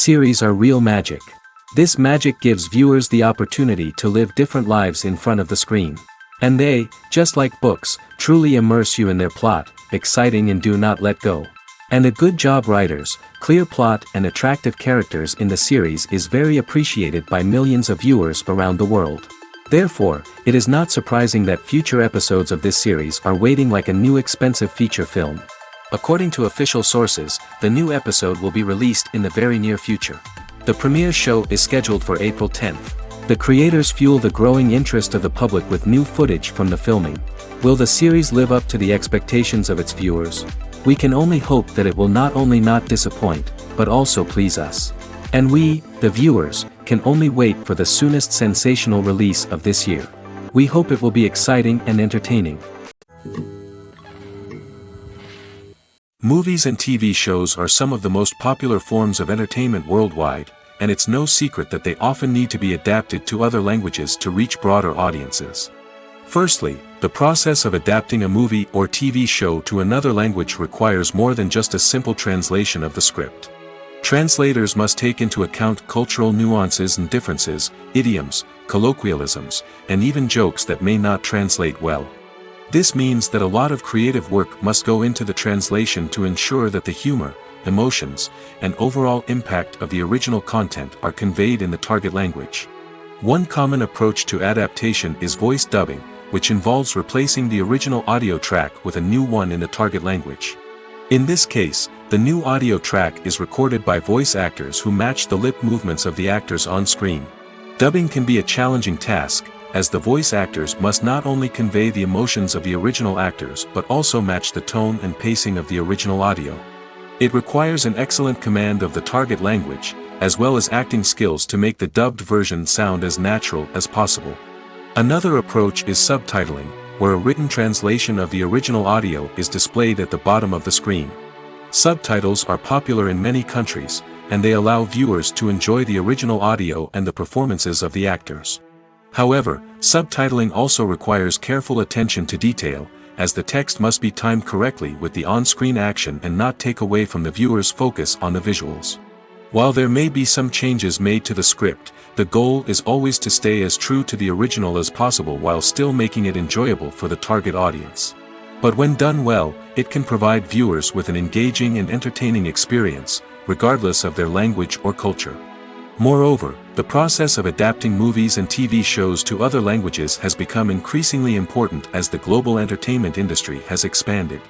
Series are real magic. This magic gives viewers the opportunity to live different lives in front of the screen. And they, just like books, truly immerse you in their plot, exciting and do not let go. And a good job writers, clear plot and attractive characters in the series is very appreciated by millions of viewers around the world. Therefore, it is not surprising that future episodes of this series are waiting like a new expensive feature film. According to official sources, the new episode will be released in the very near future. The premiere show is scheduled for April 10th. The creators fuel the growing interest of the public with new footage from the filming. Will the series live up to the expectations of its viewers? We can only hope that it will not only not disappoint, but also please us. And we, the viewers, can only wait for the soonest sensational release of this year. We hope it will be exciting and entertaining. Movies and TV shows are some of the most popular forms of entertainment worldwide, and it's no secret that they often need to be adapted to other languages to reach broader audiences. Firstly, the process of adapting a movie or TV show to another language requires more than just a simple translation of the script. Translators must take into account cultural nuances and differences, idioms, colloquialisms, and even jokes that may not translate well. This means that a lot of creative work must go into the translation to ensure that the humor, emotions, and overall impact of the original content are conveyed in the target language. One common approach to adaptation is voice dubbing, which involves replacing the original audio track with a new one in the target language. In this case, the new audio track is recorded by voice actors who match the lip movements of the actors on screen. Dubbing can be a challenging task, as the voice actors must not only convey the emotions of the original actors but also match the tone and pacing of the original audio. It requires an excellent command of the target language, as well as acting skills to make the dubbed version sound as natural as possible. Another approach is subtitling, where a written translation of the original audio is displayed at the bottom of the screen. Subtitles are popular in many countries, and they allow viewers to enjoy the original audio and the performances of the actors. However, subtitling also requires careful attention to detail, as the text must be timed correctly with the on-screen action and not take away from the viewer's focus on the visuals. While there may be some changes made to the script, the goal is always to stay as true to the original as possible while still making it enjoyable for the target audience. But when done well, it can provide viewers with an engaging and entertaining experience, regardless of their language or culture. Moreover, the process of adapting movies and TV shows to other languages has become increasingly important as the global entertainment industry has expanded.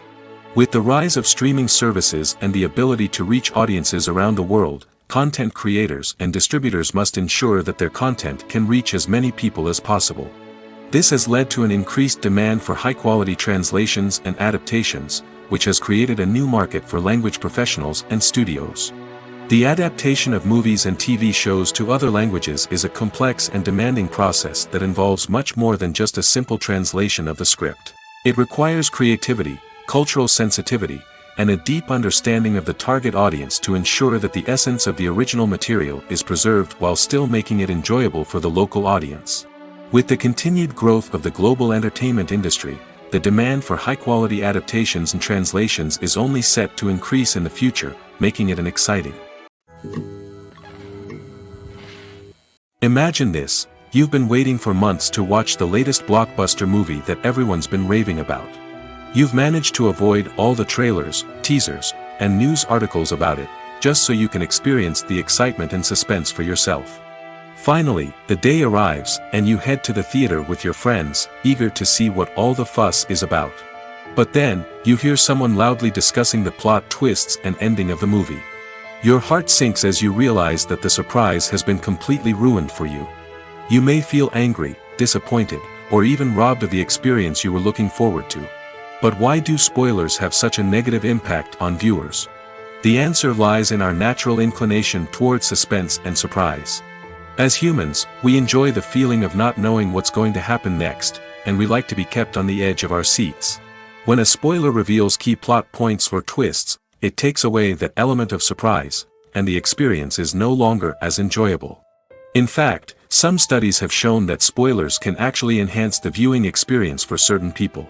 With the rise of streaming services and the ability to reach audiences around the world, content creators and distributors must ensure that their content can reach as many people as possible. This has led to an increased demand for high-quality translations and adaptations, which has created a new market for language professionals and studios. The adaptation of movies and TV shows to other languages is a complex and demanding process that involves much more than just a simple translation of the script. It requires creativity, cultural sensitivity, and a deep understanding of the target audience to ensure that the essence of the original material is preserved while still making it enjoyable for the local audience. With the continued growth of the global entertainment industry, the demand for high-quality adaptations and translations is only set to increase in the future, making it an exciting. Imagine this, you've been waiting for months to watch the latest blockbuster movie that everyone's been raving about. You've managed to avoid all the trailers, teasers, and news articles about it, just so you can experience the excitement and suspense for yourself. Finally, the day arrives, and you head to the theater with your friends, eager to see what all the fuss is about. But then, you hear someone loudly discussing the plot twists and ending of the movie. Your heart sinks as you realize that the surprise has been completely ruined for you. You may feel angry, disappointed, or even robbed of the experience you were looking forward to. But why do spoilers have such a negative impact on viewers? The answer lies in our natural inclination towards suspense and surprise. As humans, we enjoy the feeling of not knowing what's going to happen next, and we like to be kept on the edge of our seats. When a spoiler reveals key plot points or twists, it takes away that element of surprise, and the experience is no longer as enjoyable. In fact, some studies have shown that spoilers can actually enhance the viewing experience for certain people.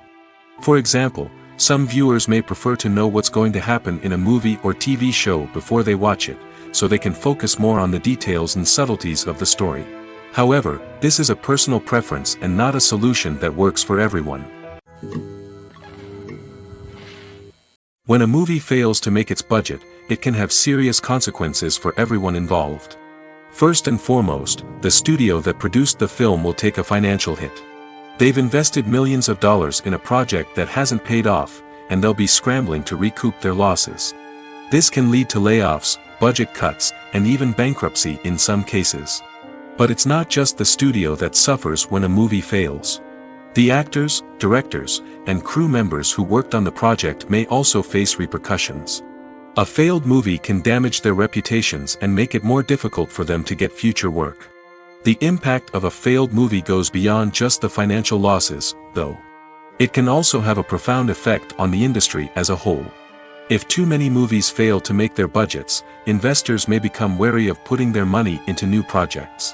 For example, some viewers may prefer to know what's going to happen in a movie or TV show before they watch it, so they can focus more on the details and subtleties of the story. However, this is a personal preference and not a solution that works for everyone. When a movie fails to make its budget, it can have serious consequences for everyone involved. First and foremost, the studio that produced the film will take a financial hit. They've invested millions of dollars in a project that hasn't paid off, and they'll be scrambling to recoup their losses. This can lead to layoffs, budget cuts, and even bankruptcy in some cases. But it's not just the studio that suffers when a movie fails. The actors, directors, and crew members who worked on the project may also face repercussions. A failed movie can damage their reputations and make it more difficult for them to get future work. The impact of a failed movie goes beyond just the financial losses, though. It can also have a profound effect on the industry as a whole. If too many movies fail to make their budgets, investors may become wary of putting their money into new projects.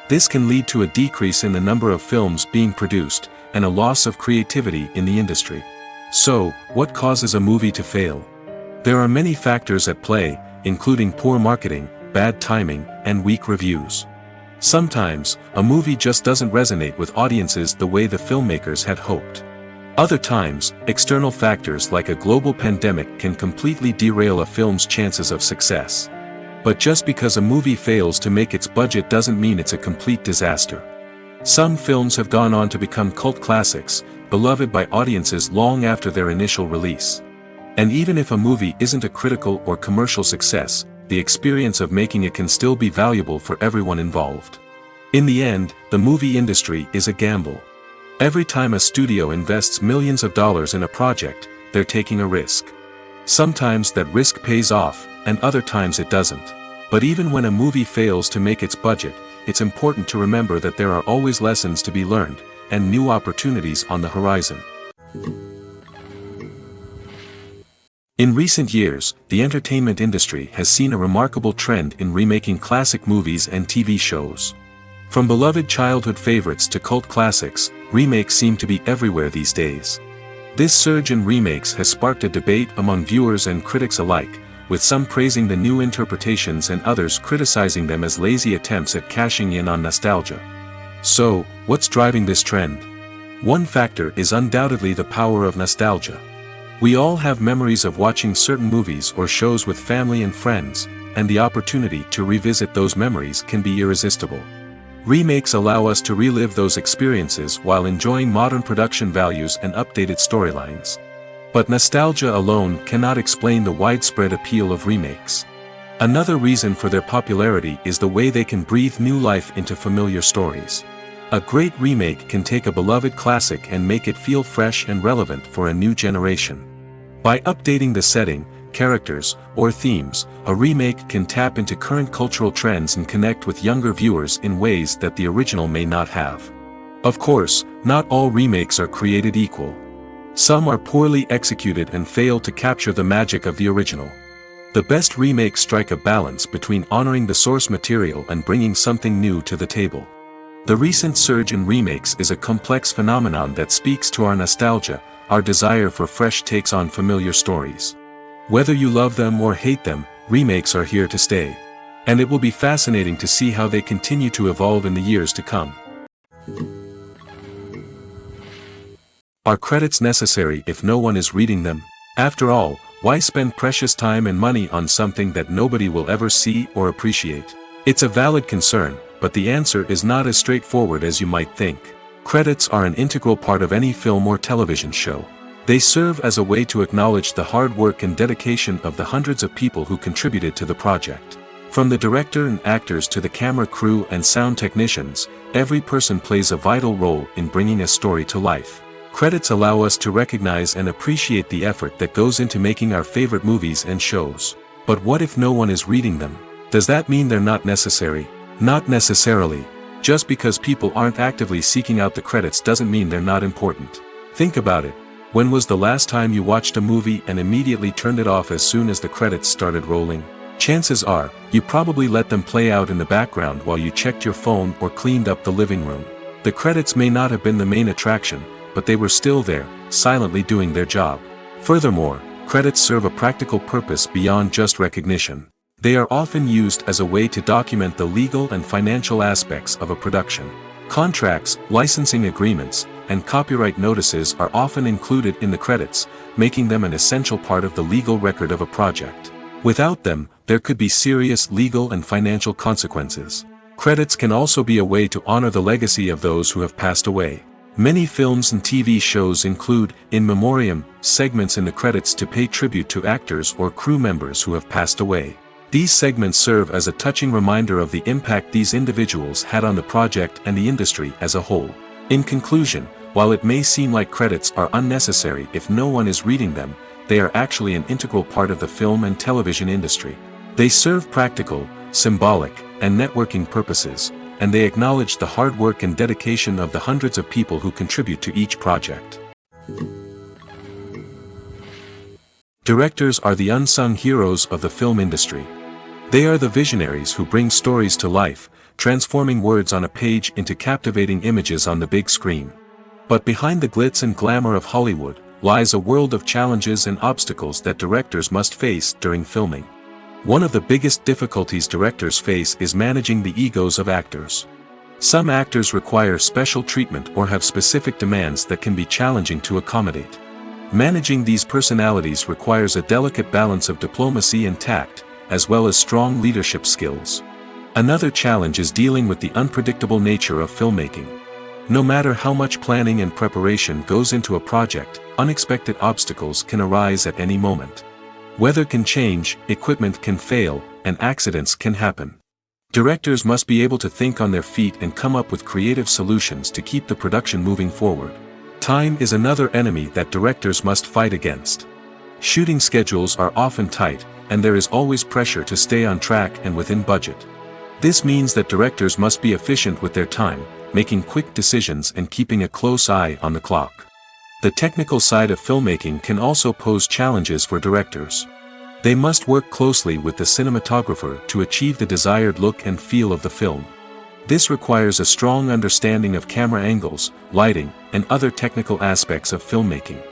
This can lead to a decrease in the number of films being produced, and a loss of creativity in the industry. So, what causes a movie to fail? There are many factors at play, including poor marketing, bad timing, and weak reviews. Sometimes, a movie just doesn't resonate with audiences the way the filmmakers had hoped. Other times, external factors like a global pandemic can completely derail a film's chances of success. But just because a movie fails to make its budget doesn't mean it's a complete disaster. Some films have gone on to become cult classics, beloved by audiences long after their initial release. And even if a movie isn't a critical or commercial success, the experience of making it can still be valuable for everyone involved. In the end, the movie industry is a gamble. Every time a studio invests millions of dollars in a project, they're taking a risk. Sometimes that risk pays off, and other times it doesn't. But even when a movie fails to make its budget, it's important to remember that there are always lessons to be learned, and new opportunities on the horizon. In recent years, the entertainment industry has seen a remarkable trend in remaking classic movies and TV shows. From beloved childhood favorites to cult classics, remakes seem to be everywhere these days. This surge in remakes has sparked a debate among viewers and critics alike, with some praising the new interpretations and others criticizing them as lazy attempts at cashing in on nostalgia. So, what's driving this trend? One factor is undoubtedly the power of nostalgia. We all have memories of watching certain movies or shows with family and friends, and the opportunity to revisit those memories can be irresistible. Remakes allow us to relive those experiences while enjoying modern production values and updated storylines. But nostalgia alone cannot explain the widespread appeal of remakes. Another reason for their popularity is the way they can breathe new life into familiar stories. A great remake can take a beloved classic and make it feel fresh and relevant for a new generation. By updating the setting, characters, or themes, a remake can tap into current cultural trends and connect with younger viewers in ways that the original may not have. Of course, not all remakes are created equal. Some are poorly executed and fail to capture the magic of the original. The best remakes strike a balance between honoring the source material and bringing something new to the table. The recent surge in remakes is a complex phenomenon that speaks to our nostalgia, our desire for fresh takes on familiar stories. Whether you love them or hate them, remakes are here to stay. And it will be fascinating to see how they continue to evolve in the years to come. Are credits necessary if no one is reading them? After all, Why spend precious time and money on something that nobody will ever see or appreciate? It's a valid concern, but the answer is not as straightforward as you might think. Credits are an integral part of any film or television show. They serve as a way to acknowledge the hard work and dedication of the hundreds of people who contributed to the project. From the director and actors to the camera crew and sound technicians, every person plays a vital role in bringing a story to life. Credits allow us to recognize and appreciate the effort that goes into making our favorite movies and shows. But what if no one is reading them? Does that mean they're not necessary? Not necessarily. Just because people aren't actively seeking out the credits doesn't mean they're not important. Think about it. When was the last time you watched a movie and immediately turned it off as soon as the credits started rolling? Chances are, you probably let them play out in the background while you checked your phone or cleaned up the living room. The credits may not have been the main attraction, but they were still there, silently doing their job. Furthermore, credits serve a practical purpose beyond just recognition. They are often used as a way to document the legal and financial aspects of a production. Contracts, licensing agreements, and copyright notices are often included in the credits, making them an essential part of the legal record of a project. Without them, there could be serious legal and financial consequences. Credits can also be a way to honor the legacy of those who have passed away. Many films and TV shows include, in memoriam, segments in the credits to pay tribute to actors or crew members who have passed away. These segments serve as a touching reminder of the impact these individuals had on the project and the industry as a whole. In conclusion, while it may seem like credits are unnecessary if no one is reading them, they are actually an integral part of the film and television industry. They serve practical, symbolic, and networking purposes, and they acknowledge the hard work and dedication of the hundreds of people who contribute to each project. Directors are the unsung heroes of the film industry. They are the visionaries who bring stories to life, transforming words on a page into captivating images on the big screen. But behind the glitz and glamour of Hollywood, lies a world of challenges and obstacles that directors must face during filming. One of the biggest difficulties directors face is managing the egos of actors. Some actors require special treatment or have specific demands that can be challenging to accommodate. Managing these personalities requires a delicate balance of diplomacy and tact, as well as strong leadership skills. Another challenge is dealing with the unpredictable nature of filmmaking. No matter how much planning and preparation goes into a project, unexpected obstacles can arise at any moment. Weather can change, equipment can fail, and accidents can happen. Directors must be able to think on their feet and come up with creative solutions to keep the production moving forward. Time is another enemy that directors must fight against. Shooting schedules are often tight, and there is always pressure to stay on track and within budget. This means that directors must be efficient with their time, making quick decisions and keeping a close eye on the clock. The technical side of filmmaking can also pose challenges for directors. They must work closely with the cinematographer to achieve the desired look and feel of the film. This requires a strong understanding of camera angles, lighting, and other technical aspects of filmmaking.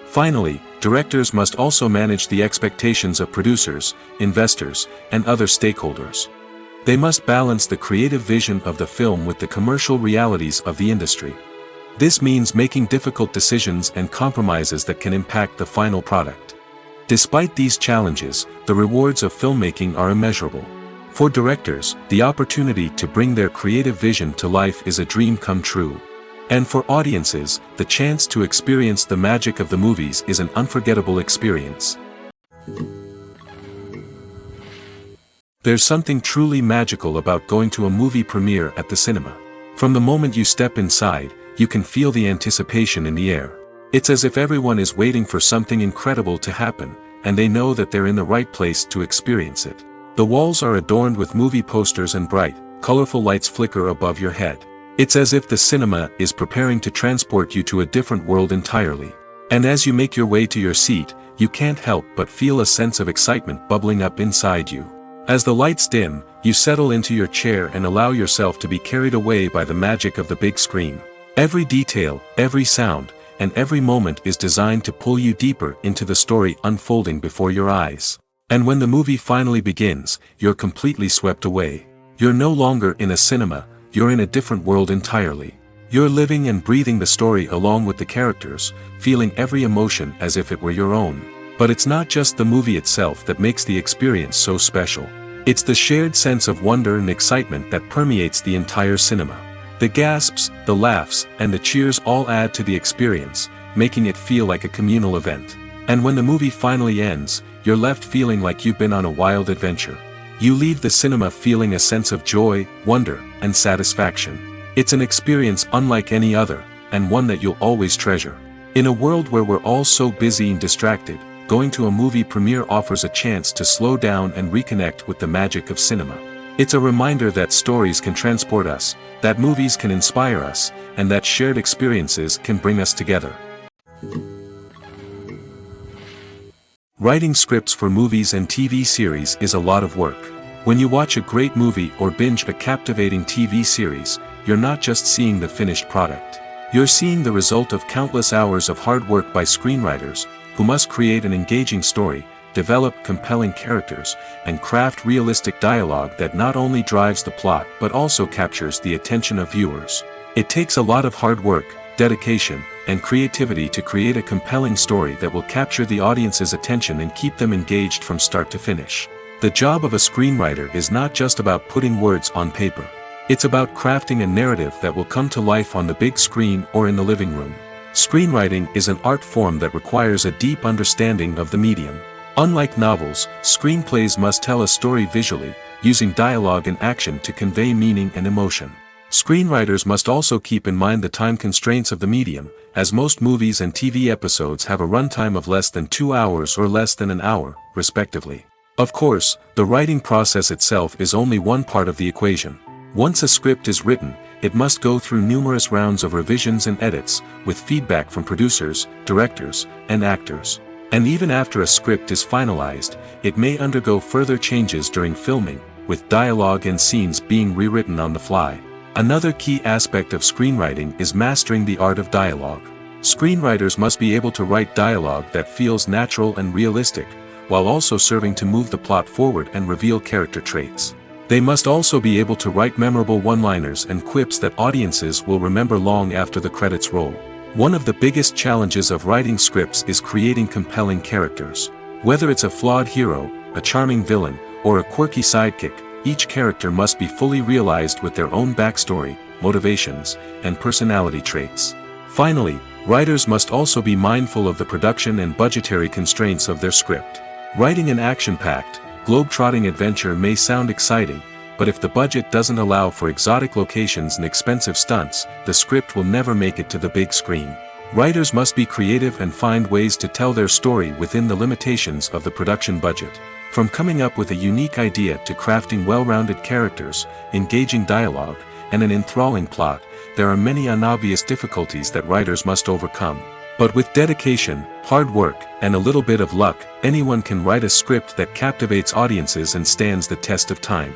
Finally, directors must also manage the expectations of producers, investors, and other stakeholders. They must balance the creative vision of the film with the commercial realities of the industry. This means making difficult decisions and compromises that can impact the final product. Despite these challenges, the rewards of filmmaking are immeasurable. For directors, the opportunity to bring their creative vision to life is a dream come true. And for audiences, the chance to experience the magic of the movies is an unforgettable experience. There's something truly magical about going to a movie premiere at the cinema. From the moment you step inside, you can feel the anticipation in the air. It's as if everyone is waiting for something incredible to happen, and they know that they're in the right place to experience it. The walls are adorned with movie posters and bright, colorful lights flicker above your head. It's as if the cinema is preparing to transport you to a different world entirely. And as you make your way to your seat, you can't help but feel a sense of excitement bubbling up inside you. As the lights dim, you settle into your chair and allow yourself to be carried away by the magic of the big screen. Every detail, every sound, and every moment is designed to pull you deeper into the story unfolding before your eyes. And when the movie finally begins, you're completely swept away. You're no longer in a cinema, you're in a different world entirely. You're living and breathing the story along with the characters, feeling every emotion as if it were your own. But it's not just the movie itself that makes the experience so special. It's the shared sense of wonder and excitement that permeates the entire cinema. The gasps, the laughs, and the cheers all add to the experience, making it feel like a communal event. And when the movie finally ends, you're left feeling like you've been on a wild adventure. You leave the cinema feeling a sense of joy, wonder, and satisfaction. It's an experience unlike any other, and one that you'll always treasure. In a world where we're all so busy and distracted, going to a movie premiere offers a chance to slow down and reconnect with the magic of cinema. It's a reminder that stories can transport us, that movies can inspire us, and that shared experiences can bring us together. Writing scripts for movies and TV series is a lot of work. When you watch a great movie or binge a captivating TV series, you're not just seeing the finished product. You're seeing the result of countless hours of hard work by screenwriters, who must create an engaging story, develop compelling characters, and craft realistic dialogue that not only drives the plot but also captures the attention of viewers. It takes a lot of hard work, dedication, and creativity to create a compelling story that will capture the audience's attention and keep them engaged from start to finish. The job of a screenwriter is not just about putting words on paper. It's about crafting a narrative that will come to life on the big screen or in the living room. Screenwriting is an art form that requires a deep understanding of the medium. Unlike novels, screenplays must tell a story visually, using dialogue and action to convey meaning and emotion. Screenwriters must also keep in mind the time constraints of the medium, as most movies and TV episodes have a runtime of less than 2 hours or less than an hour, respectively. Of course, the writing process itself is only one part of the equation. Once a script is written, it must go through numerous rounds of revisions and edits, with feedback from producers, directors, and actors. And even after a script is finalized, it may undergo further changes during filming, with dialogue and scenes being rewritten on the fly. Another key aspect of screenwriting is mastering the art of dialogue. Screenwriters must be able to write dialogue that feels natural and realistic, while also serving to move the plot forward and reveal character traits. They must also be able to write memorable one-liners and quips that audiences will remember long after the credits roll. One of the biggest challenges of writing scripts is creating compelling characters. Whether it's a flawed hero, a charming villain, or a quirky sidekick, each character must be fully realized with their own backstory, motivations, and personality traits. Finally, writers must also be mindful of the production and budgetary constraints of their script. Writing an action-packed, globe-trotting adventure may sound exciting, but if the budget doesn't allow for exotic locations and expensive stunts, the script will never make it to the big screen. Writers must be creative and find ways to tell their story within the limitations of the production budget. From coming up with a unique idea to crafting well-rounded characters, engaging dialogue, and an enthralling plot, there are many unobvious difficulties that writers must overcome. But with dedication, hard work, and a little bit of luck, anyone can write a script that captivates audiences and stands the test of time.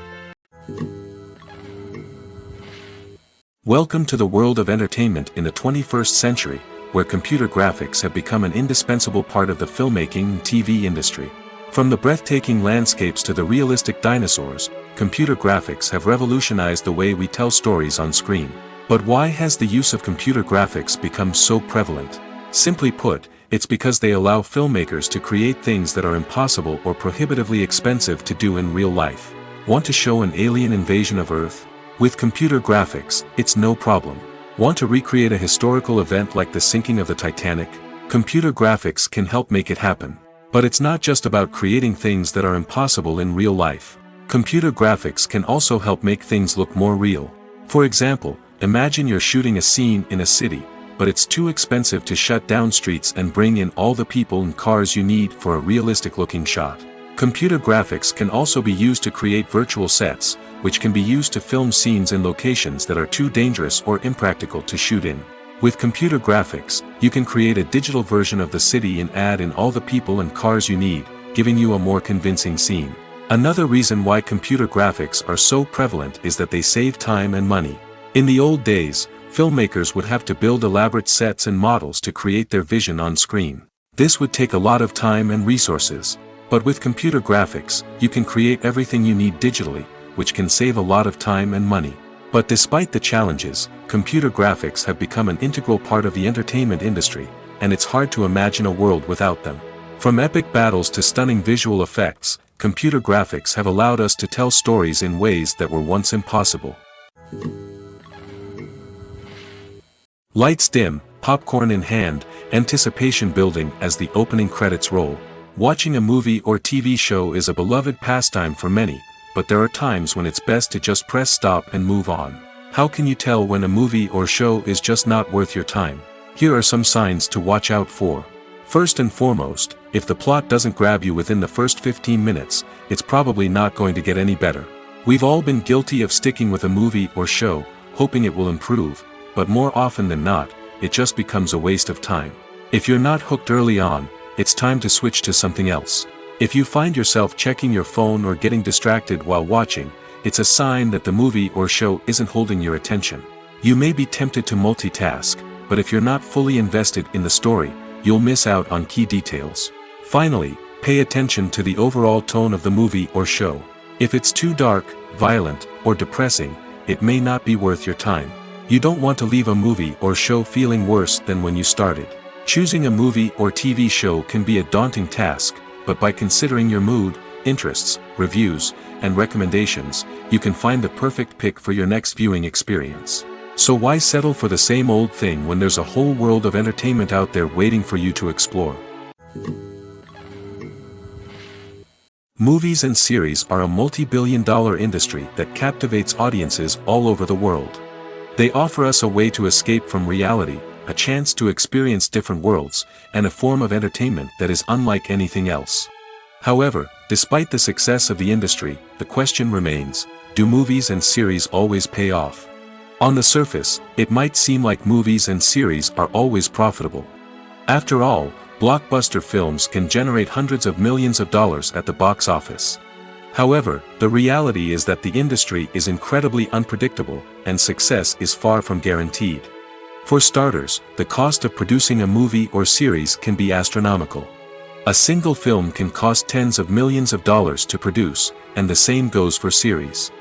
Welcome to the world of entertainment in the 21st century, where computer graphics have become an indispensable part of the filmmaking and TV industry. From the breathtaking landscapes to the realistic dinosaurs, computer graphics have revolutionized the way we tell stories on screen. But why has the use of computer graphics become so prevalent? Simply put, it's because they allow filmmakers to create things that are impossible or prohibitively expensive to do in real life. Want to show an alien invasion of Earth? With computer graphics, it's no problem. Want to recreate a historical event like the sinking of the Titanic? Computer graphics can help make it happen. But it's not just about creating things that are impossible in real life. Computer graphics can also help make things look more real. For example, imagine you're shooting a scene in a city, but it's too expensive to shut down streets and bring in all the people and cars you need for a realistic-looking shot. Computer graphics can also be used to create virtual sets, which can be used to film scenes in locations that are too dangerous or impractical to shoot in. With computer graphics, you can create a digital version of the city and add in all the people and cars you need, giving you a more convincing scene. Another reason why computer graphics are so prevalent is that they save time and money. In the old days, filmmakers would have to build elaborate sets and models to create their vision on screen. This would take a lot of time and resources. But with computer graphics, you can create everything you need digitally, which can save a lot of time and money. But despite the challenges, computer graphics have become an integral part of the entertainment industry, and it's hard to imagine a world without them. From epic battles to stunning visual effects, computer graphics have allowed us to tell stories in ways that were once impossible. Lights dim, popcorn in hand, anticipation building as the opening credits roll. Watching a movie or TV show is a beloved pastime for many, but there are times when it's best to just press stop and move on. How can you tell when a movie or show is just not worth your time? Here are some signs to watch out for. First and foremost, if the plot doesn't grab you within the first 15 minutes, it's probably not going to get any better. We've all been guilty of sticking with a movie or show, hoping it will improve, but more often than not, it just becomes a waste of time. If you're not hooked early on, it's time to switch to something else. If you find yourself checking your phone or getting distracted while watching, it's a sign that the movie or show isn't holding your attention. You may be tempted to multitask, but if you're not fully invested in the story, you'll miss out on key details. Finally, pay attention to the overall tone of the movie or show. If it's too dark, violent, or depressing, it may not be worth your time. You don't want to leave a movie or show feeling worse than when you started. Choosing a movie or TV show can be a daunting task, but by considering your mood, interests, reviews, and recommendations, you can find the perfect pick for your next viewing experience. So why settle for the same old thing when there's a whole world of entertainment out there waiting for you to explore? Movies and series are a multi-billion-dollar industry that captivates audiences all over the world. They offer us a way to escape from reality, a chance to experience different worlds, and a form of entertainment that is unlike anything else. However, despite the success of the industry, the question remains, do movies and series always pay off? On the surface, it might seem like movies and series are always profitable. After all, blockbuster films can generate hundreds of millions of dollars at the box office. However, the reality is that the industry is incredibly unpredictable, and success is far from guaranteed. For starters, the cost of producing a movie or series can be astronomical. A single film can cost tens of millions of dollars to produce, and the same goes for series.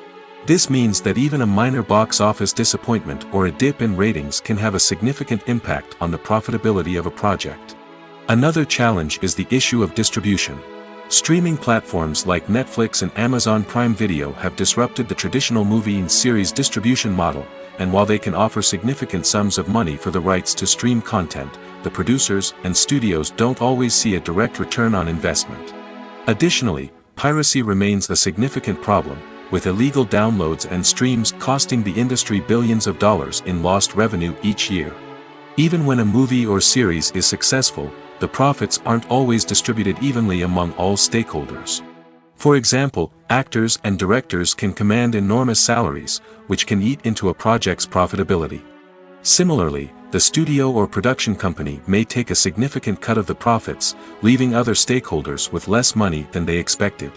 This means that even a minor box office disappointment or a dip in ratings can have a significant impact on the profitability of a project. Another challenge is the issue of distribution. Streaming platforms like Netflix and Amazon Prime Video have disrupted the traditional movie and series distribution model, and while they can offer significant sums of money for the rights to stream content, the producers and studios don't always see a direct return on investment. Additionally, piracy remains a significant problem, with illegal downloads and streams costing the industry billions of dollars in lost revenue each year. Even when a movie or series is successful, the profits aren't always distributed evenly among all stakeholders. For example, actors and directors can command enormous salaries, which can eat into a project's profitability. Similarly, the studio or production company may take a significant cut of the profits, leaving other stakeholders with less money than they expected.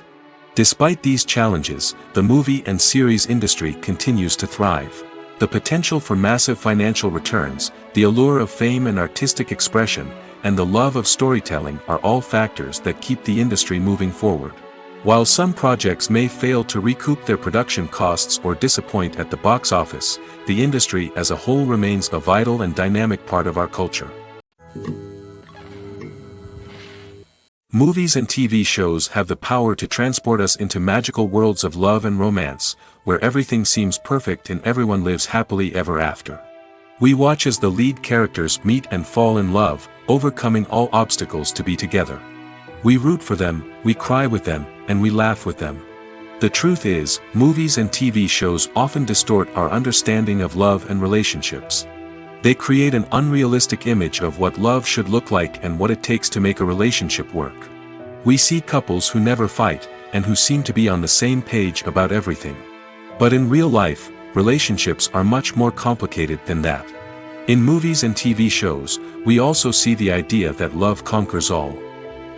Despite these challenges, the movie and series industry continues to thrive. The potential for massive financial returns, the allure of fame and artistic expression, and the love of storytelling are all factors that keep the industry moving forward. While some projects may fail to recoup their production costs or disappoint at the box office, the industry as a whole remains a vital and dynamic part of our culture. Movies and TV shows have the power to transport us into magical worlds of love and romance, where everything seems perfect and everyone lives happily ever after. We watch as the lead characters meet and fall in love, overcoming all obstacles to be together. We root for them, we cry with them, and we laugh with them. The truth is, movies and TV shows often distort our understanding of love and relationships. They create an unrealistic image of what love should look like and what it takes to make a relationship work. We see couples who never fight, and who seem to be on the same page about everything. But in real life, relationships are much more complicated than that. In movies and TV shows, we also see the idea that love conquers all.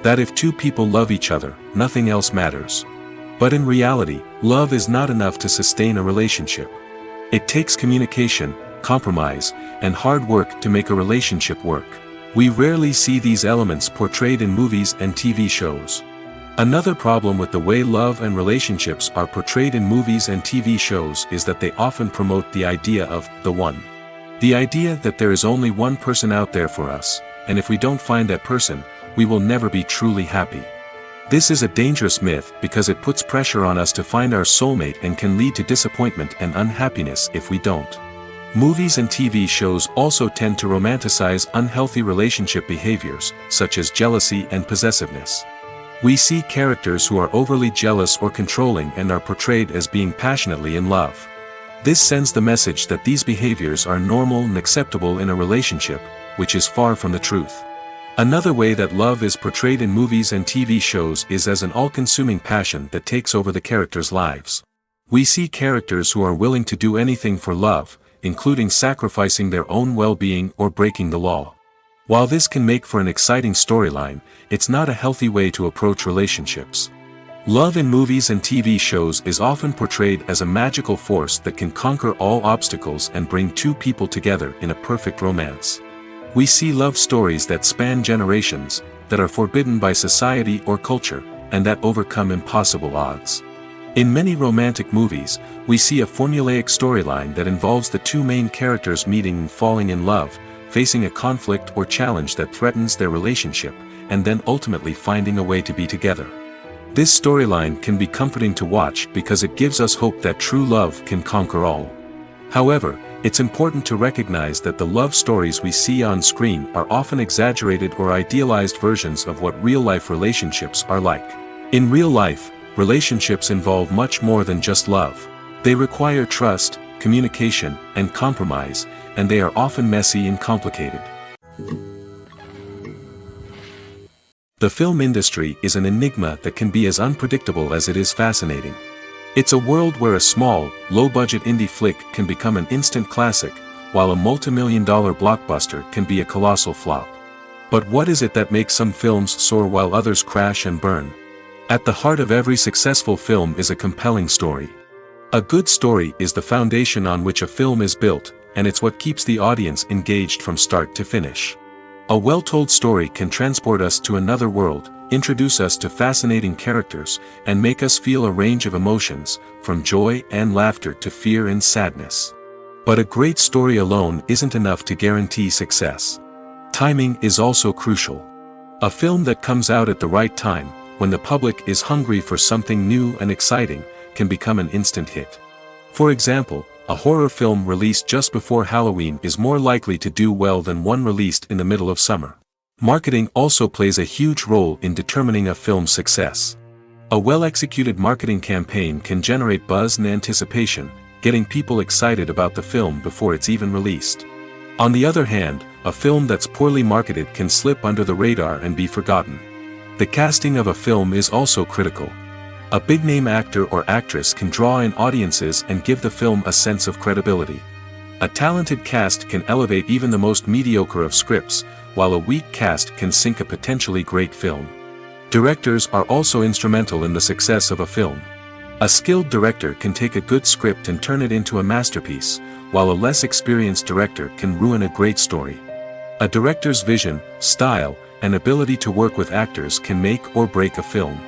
That if two people love each other, nothing else matters. But in reality, love is not enough to sustain a relationship. It takes communication, compromise, and hard work to make a relationship work. We rarely see these elements portrayed in movies and TV shows. Another problem with the way love and relationships are portrayed in movies and TV shows is that they often promote the idea of the one. The idea that there is only one person out there for us, and if we don't find that person, we will never be truly happy. This is a dangerous myth because it puts pressure on us to find our soulmate and can lead to disappointment and unhappiness if we don't. Movies and TV shows also tend to romanticize unhealthy relationship behaviors, such as jealousy and possessiveness. We see characters who are overly jealous or controlling and are portrayed as being passionately in love. This sends the message that these behaviors are normal and acceptable in a relationship, which is far from the truth. Another way that love is portrayed in movies and TV shows is as an all-consuming passion that takes over the characters' lives. We see characters who are willing to do anything for love, including sacrificing their own well-being or breaking the law. While this can make for an exciting storyline, it's not a healthy way to approach relationships. Love in movies and TV shows is often portrayed as a magical force that can conquer all obstacles and bring two people together in a perfect romance. We see love stories that span generations, that are forbidden by society or culture, and that overcome impossible odds. In many romantic movies, we see a formulaic storyline that involves the two main characters meeting and falling in love, facing a conflict or challenge that threatens their relationship, and then ultimately finding a way to be together. This storyline can be comforting to watch because it gives us hope that true love can conquer all. However, it's important to recognize that the love stories we see on screen are often exaggerated or idealized versions of what real-life relationships are like. In real life, relationships involve much more than just love. They require trust, communication, and compromise, and they are often messy and complicated. The film industry is an enigma that can be as unpredictable as it is fascinating. It's a world where a small, low-budget indie flick can become an instant classic, while a multi-million-dollar blockbuster can be a colossal flop. But what is it that makes some films soar while others crash and burn? At the heart of every successful film is a compelling story. A good story is the foundation on which a film is built, and it's what keeps the audience engaged from start to finish. A well-told story can transport us to another world, introduce us to fascinating characters, and make us feel a range of emotions, from joy and laughter to fear and sadness. But a great story alone isn't enough to guarantee success. Timing is also crucial. A film that comes out at the right time, when the public is hungry for something new and exciting, can become an instant hit. For example, a horror film released just before Halloween is more likely to do well than one released in the middle of summer. Marketing also plays a huge role in determining a film's success. A well-executed marketing campaign can generate buzz and anticipation, getting people excited about the film before it's even released. On the other hand, a film that's poorly marketed can slip under the radar and be forgotten. The casting of a film is also critical. A big-name actor or actress can draw in audiences and give the film a sense of credibility. A talented cast can elevate even the most mediocre of scripts, while a weak cast can sink a potentially great film. Directors are also instrumental in the success of a film. A skilled director can take a good script and turn it into a masterpiece, while a less experienced director can ruin a great story. A director's vision, style, and ability to work with actors can make or break a film.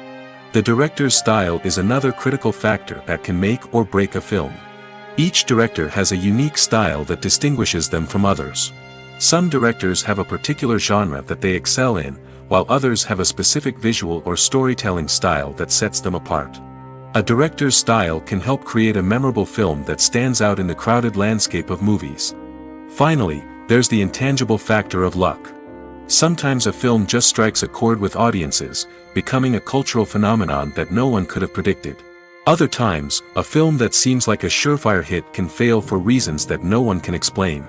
The director's style is another critical factor that can make or break a film. Each director has a unique style that distinguishes them from others. Some directors have a particular genre that they excel in, while others have a specific visual or storytelling style that sets them apart. A director's style can help create a memorable film that stands out in the crowded landscape of movies. Finally, there's the intangible factor of luck. Sometimes a film just strikes a chord with audiences, becoming a cultural phenomenon that no one could have predicted. Other times, a film that seems like a surefire hit can fail for reasons that no one can explain.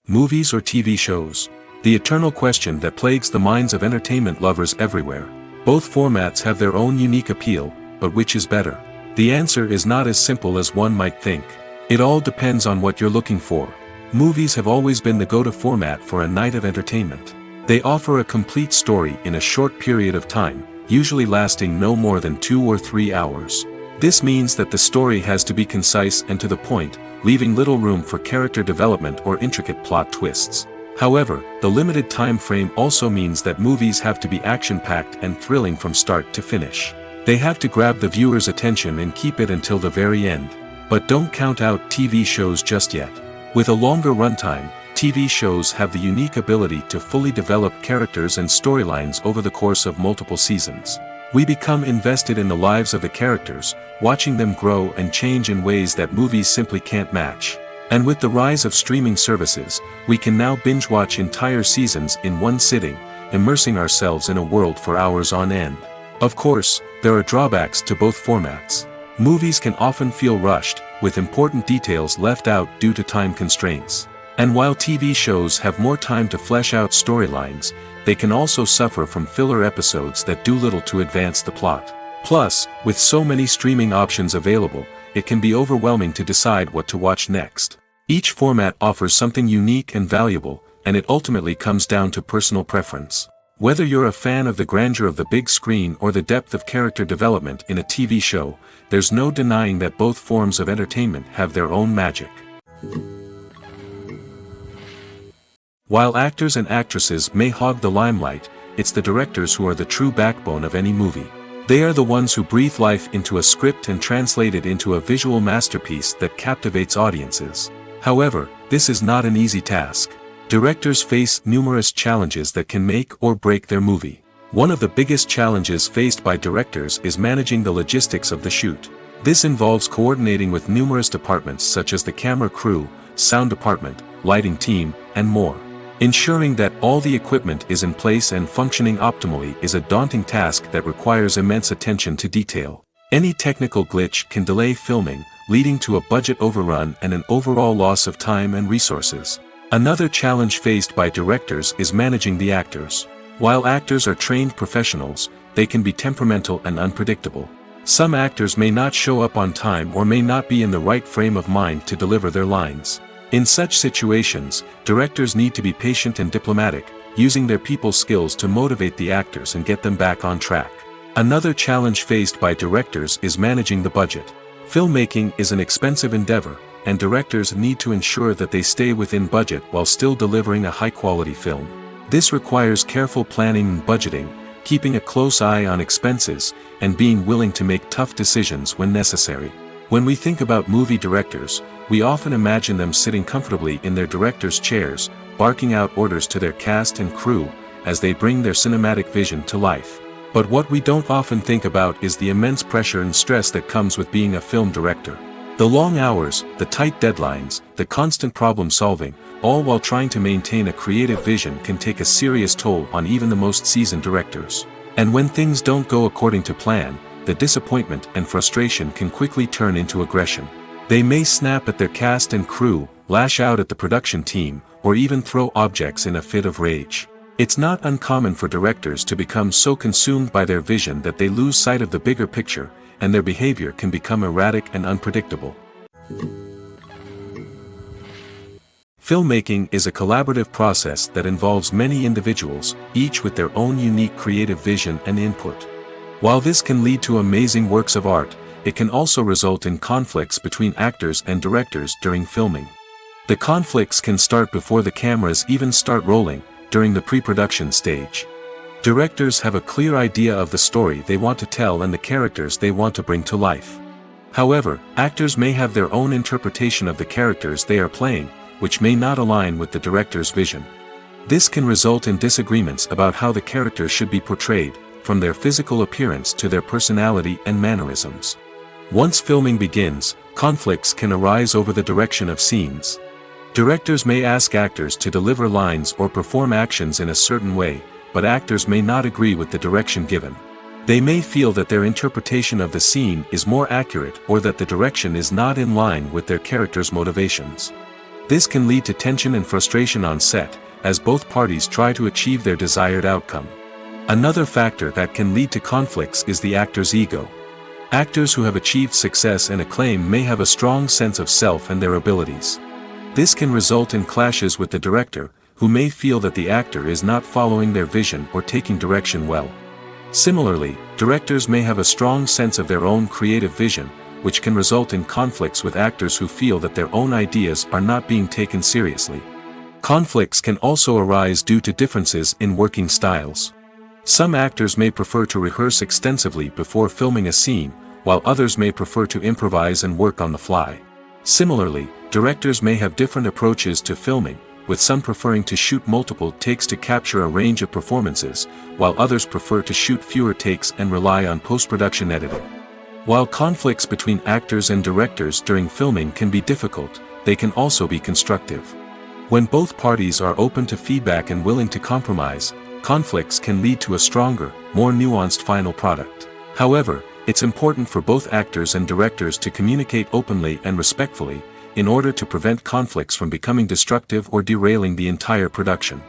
Movies or TV shows? The eternal question that plagues the minds of entertainment lovers everywhere. Both formats have their own unique appeal, but which is better? The answer is not as simple as one might think. It all depends on what you're looking for. Movies have always been the go-to format for a night of entertainment. They offer a complete story in a short period of time, usually lasting no more than 2 or 3 hours. This means that the story has to be concise and to the point, leaving little room for character development or intricate plot twists. However, the limited time frame also means that movies have to be action-packed and thrilling from start to finish. They have to grab the viewer's attention and keep it until the very end. But don't count out TV shows just yet. With a longer runtime, TV shows have the unique ability to fully develop characters and storylines over the course of multiple seasons. We become invested in the lives of the characters, watching them grow and change in ways that movies simply can't match. And with the rise of streaming services, we can now binge-watch entire seasons in one sitting, immersing ourselves in a world for hours on end. Of course, there are drawbacks to both formats. Movies can often feel rushed, with important details left out due to time constraints. And while TV shows have more time to flesh out storylines, they can also suffer from filler episodes that do little to advance the plot. Plus, with so many streaming options available, it can be overwhelming to decide what to watch next. Each format offers something unique and valuable, and it ultimately comes down to personal preference. Whether you're a fan of the grandeur of the big screen or the depth of character development in a TV show, there's no denying that both forms of entertainment have their own magic. While actors and actresses may hog the limelight, it's the directors who are the true backbone of any movie. They are the ones who breathe life into a script and translate it into a visual masterpiece that captivates audiences. However, this is not an easy task. Directors face numerous challenges that can make or break their movie. One of the biggest challenges faced by directors is managing the logistics of the shoot. This involves coordinating with numerous departments such as the camera crew, sound department, lighting team, and more. Ensuring that all the equipment is in place and functioning optimally is a daunting task that requires immense attention to detail. Any technical glitch can delay filming, leading to a budget overrun and an overall loss of time and resources. Another challenge faced by directors is managing the actors. While actors are trained professionals, they can be temperamental and unpredictable. Some actors may not show up on time or may not be in the right frame of mind to deliver their lines. In such situations, directors need to be patient and diplomatic, using their people skills to motivate the actors and get them back on track. Another challenge faced by directors is managing the budget. Filmmaking is an expensive endeavor, and directors need to ensure that they stay within budget while still delivering a high-quality film. This requires careful planning and budgeting, keeping a close eye on expenses, and being willing to make tough decisions when necessary. When we think about movie directors, we often imagine them sitting comfortably in their director's chairs, barking out orders to their cast and crew, as they bring their cinematic vision to life. But what we don't often think about is the immense pressure and stress that comes with being a film director. The long hours, the tight deadlines, the constant problem solving, all while trying to maintain a creative vision can take a serious toll on even the most seasoned directors. And when things don't go according to plan, the disappointment and frustration can quickly turn into aggression. They may snap at their cast and crew, lash out at the production team, or even throw objects in a fit of rage. It's not uncommon for directors to become so consumed by their vision that they lose sight of the bigger picture, and their behavior can become erratic and unpredictable. Filmmaking is a collaborative process that involves many individuals, each with their own unique creative vision and input. While this can lead to amazing works of art, it can also result in conflicts between actors and directors during filming. The conflicts can start before the cameras even start rolling, during the pre-production stage. Directors have a clear idea of the story they want to tell and the characters they want to bring to life. However, actors may have their own interpretation of the characters they are playing, which may not align with the director's vision. This can result in disagreements about how the characters should be portrayed, from their physical appearance to their personality and mannerisms. Once filming begins, conflicts can arise over the direction of scenes. Directors may ask actors to deliver lines or perform actions in a certain way, but actors may not agree with the direction given. They may feel that their interpretation of the scene is more accurate or that the direction is not in line with their character's motivations. This can lead to tension and frustration on set, as both parties try to achieve their desired outcome. Another factor that can lead to conflicts is the actor's ego. Actors who have achieved success and acclaim may have a strong sense of self and their abilities. This can result in clashes with the director, who may feel that the actor is not following their vision or taking direction well. Similarly, directors may have a strong sense of their own creative vision, which can result in conflicts with actors who feel that their own ideas are not being taken seriously. Conflicts can also arise due to differences in working styles. Some actors may prefer to rehearse extensively before filming a scene, while others may prefer to improvise and work on the fly. Similarly, directors may have different approaches to filming, with some preferring to shoot multiple takes to capture a range of performances, while others prefer to shoot fewer takes and rely on post-production editing. While conflicts between actors and directors during filming can be difficult, they can also be constructive. When both parties are open to feedback and willing to compromise, conflicts can lead to a stronger, more nuanced final product. However, it's important for both actors and directors to communicate openly and respectfully, in order to prevent conflicts from becoming destructive or derailing the entire production.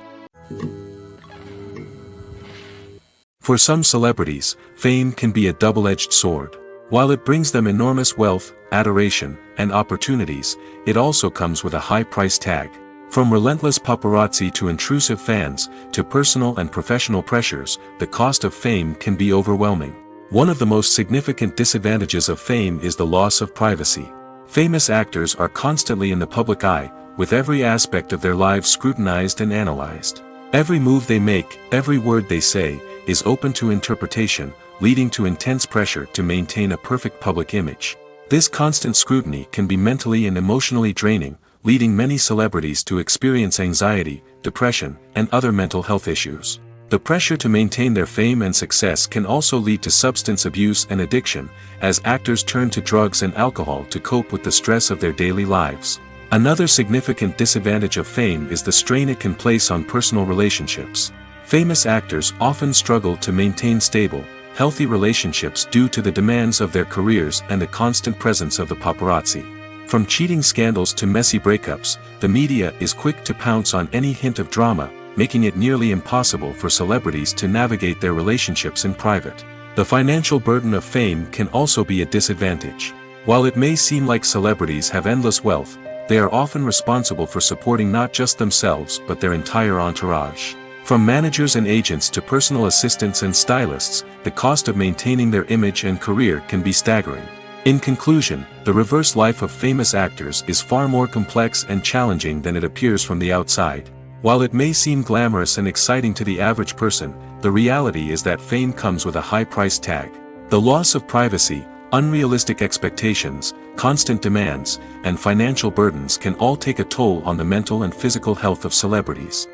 For some celebrities, fame can be a double-edged sword. While it brings them enormous wealth, adoration, and opportunities, it also comes with a high price tag. From relentless paparazzi to intrusive fans, to personal and professional pressures, the cost of fame can be overwhelming. One of the most significant disadvantages of fame is the loss of privacy. Famous actors are constantly in the public eye, with every aspect of their lives scrutinized and analyzed. Every move they make, every word they say, is open to interpretation, leading to intense pressure to maintain a perfect public image. This constant scrutiny can be mentally and emotionally draining, leading many celebrities to experience anxiety, depression, and other mental health issues. The pressure to maintain their fame and success can also lead to substance abuse and addiction, as actors turn to drugs and alcohol to cope with the stress of their daily lives. Another significant disadvantage of fame is the strain it can place on personal relationships. Famous actors often struggle to maintain stable, healthy relationships due to the demands of their careers and the constant presence of the paparazzi. From cheating scandals to messy breakups, the media is quick to pounce on any hint of drama, making it nearly impossible for celebrities to navigate their relationships in private. The financial burden of fame can also be a disadvantage. While it may seem like celebrities have endless wealth, they are often responsible for supporting not just themselves but their entire entourage. From managers and agents to personal assistants and stylists, the cost of maintaining their image and career can be staggering. In conclusion, the reverse life of famous actors is far more complex and challenging than it appears from the outside. While it may seem glamorous and exciting to the average person, the reality is that fame comes with a high price tag. The loss of privacy, unrealistic expectations, constant demands, and financial burdens can all take a toll on the mental and physical health of celebrities.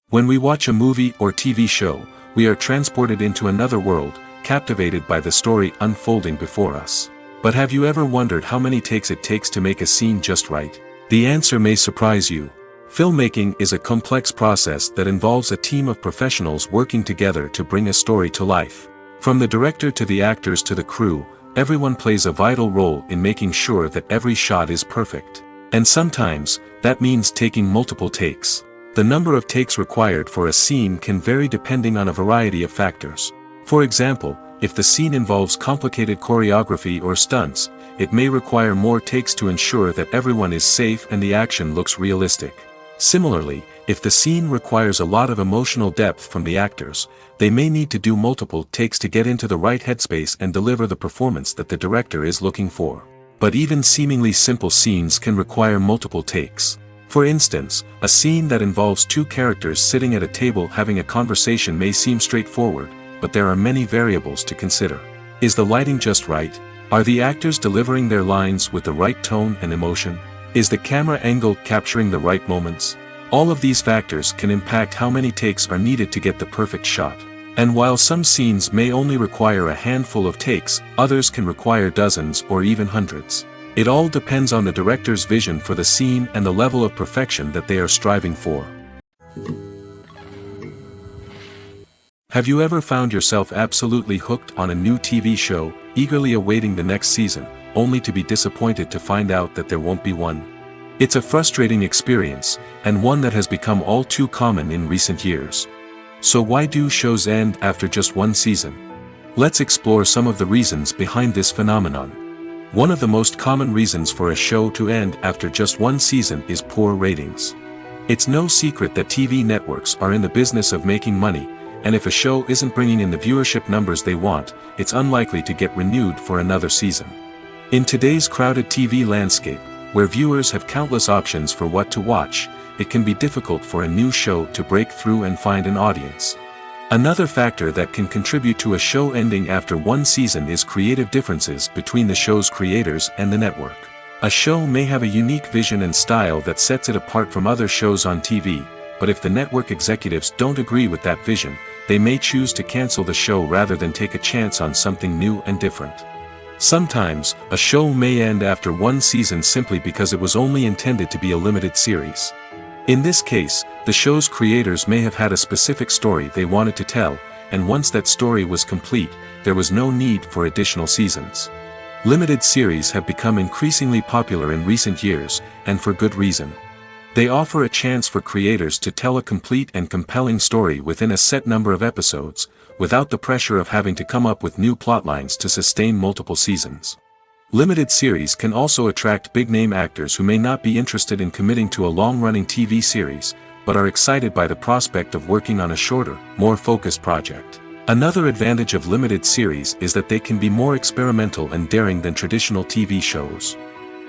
When we watch a movie or TV show, we are transported into another world, captivated by the story unfolding before us. But have you ever wondered how many takes it takes to make a scene just right? The answer may surprise you. Filmmaking is a complex process that involves a team of professionals working together to bring a story to life. From the director to the actors to the crew, everyone plays a vital role in making sure that every shot is perfect. And sometimes, that means taking multiple takes. The number of takes required for a scene can vary depending on a variety of factors. For example, if the scene involves complicated choreography or stunts, it may require more takes to ensure that everyone is safe and the action looks realistic. Similarly, if the scene requires a lot of emotional depth from the actors, they may need to do multiple takes to get into the right headspace and deliver the performance that the director is looking for. But even seemingly simple scenes can require multiple takes. For instance, a scene that involves two characters sitting at a table having a conversation may seem straightforward, but there are many variables to consider. Is the lighting just right? Are the actors delivering their lines with the right tone and emotion? Is the camera angle capturing the right moments? All of these factors can impact how many takes are needed to get the perfect shot. And while some scenes may only require a handful of takes, others can require dozens or even hundreds. It all depends on the director's vision for the scene and the level of perfection that they are striving for. Have you ever found yourself absolutely hooked on a new TV show, eagerly awaiting the next season, only to be disappointed to find out that there won't be one? It's a frustrating experience, and one that has become all too common in recent years. So why do shows end after just one season? Let's explore some of the reasons behind this phenomenon. One of the most common reasons for a show to end after just one season is poor ratings. It's no secret that TV networks are in the business of making money, and if a show isn't bringing in the viewership numbers they want, it's unlikely to get renewed for another season. In today's crowded TV landscape, where viewers have countless options for what to watch, it can be difficult for a new show to break through and find an audience. Another factor that can contribute to a show ending after one season is creative differences between the show's creators and the network. A show may have a unique vision and style that sets it apart from other shows on TV, but if the network executives don't agree with that vision, they may choose to cancel the show rather than take a chance on something new and different. Sometimes, a show may end after one season simply because it was only intended to be a limited series. In this case, the show's creators may have had a specific story they wanted to tell, and once that story was complete, there was no need for additional seasons. Limited series have become increasingly popular in recent years, and for good reason. They offer a chance for creators to tell a complete and compelling story within a set number of episodes, without the pressure of having to come up with new plotlines to sustain multiple seasons. Limited series can also attract big-name actors who may not be interested in committing to a long-running TV series, but are excited by the prospect of working on a shorter, more focused project. Another advantage of limited series is that they can be more experimental and daring than traditional TV shows.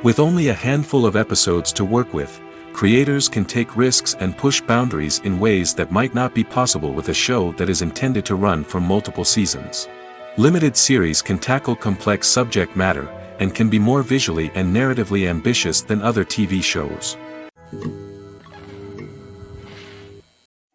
With only a handful of episodes to work with, creators can take risks and push boundaries in ways that might not be possible with a show that is intended to run for multiple seasons. Limited series can tackle complex subject matter, and can be more visually and narratively ambitious than other TV shows.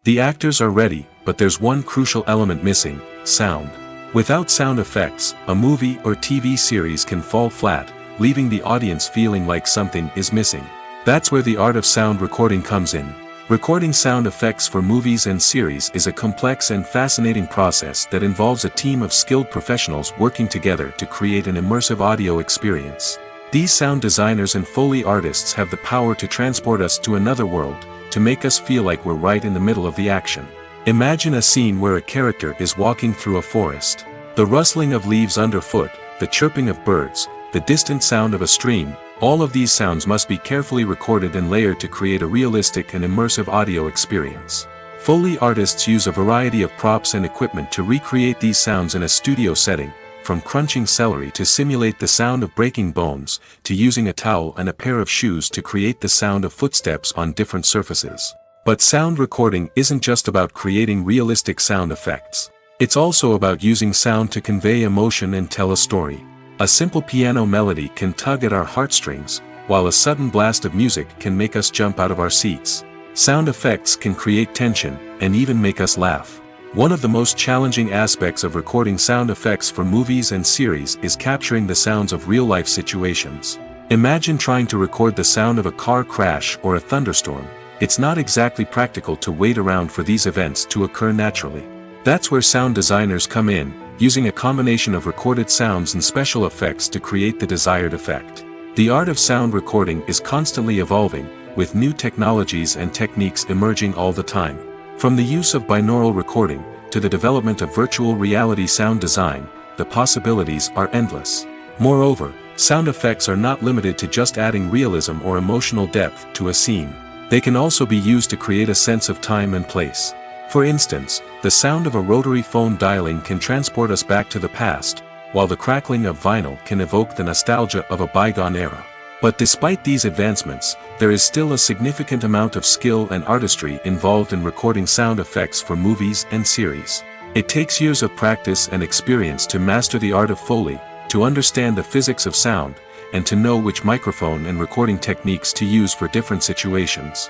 The actors are ready, but there's one crucial element missing: sound. Without sound effects, a movie or TV series can fall flat, leaving the audience feeling like something is missing. That's where the art of sound recording comes in. Recording sound effects for movies and series is a complex and fascinating process that involves a team of skilled professionals working together to create an immersive audio experience. These sound designers and Foley artists have the power to transport us to another world, to make us feel like we're right in the middle of the action. Imagine a scene where a character is walking through a forest. The rustling of leaves underfoot, the chirping of birds, the distant sound of a stream, all of these sounds must be carefully recorded and layered to create a realistic and immersive audio experience. Foley artists use a variety of props and equipment to recreate these sounds in a studio setting, from crunching celery to simulate the sound of breaking bones, to using a towel and a pair of shoes to create the sound of footsteps on different surfaces. But sound recording isn't just about creating realistic sound effects. It's also about using sound to convey emotion and tell a story. A simple piano melody can tug at our heartstrings, while a sudden blast of music can make us jump out of our seats. Sound effects can create tension, and even make us laugh. One of the most challenging aspects of recording sound effects for movies and series is capturing the sounds of real-life situations. Imagine trying to record the sound of a car crash or a thunderstorm. It's not exactly practical to wait around for these events to occur naturally. That's where sound designers come in, using a combination of recorded sounds and special effects to create the desired effect. The art of sound recording is constantly evolving, with new technologies and techniques emerging all the time. From the use of binaural recording, to the development of virtual reality sound design, the possibilities are endless. Moreover, sound effects are not limited to just adding realism or emotional depth to a scene. They can also be used to create a sense of time and place. For instance, the sound of a rotary phone dialing can transport us back to the past, while the crackling of vinyl can evoke the nostalgia of a bygone era. But despite these advancements, there is still a significant amount of skill and artistry involved in recording sound effects for movies and series. It takes years of practice and experience to master the art of Foley, to understand the physics of sound, and to know which microphone and recording techniques to use for different situations.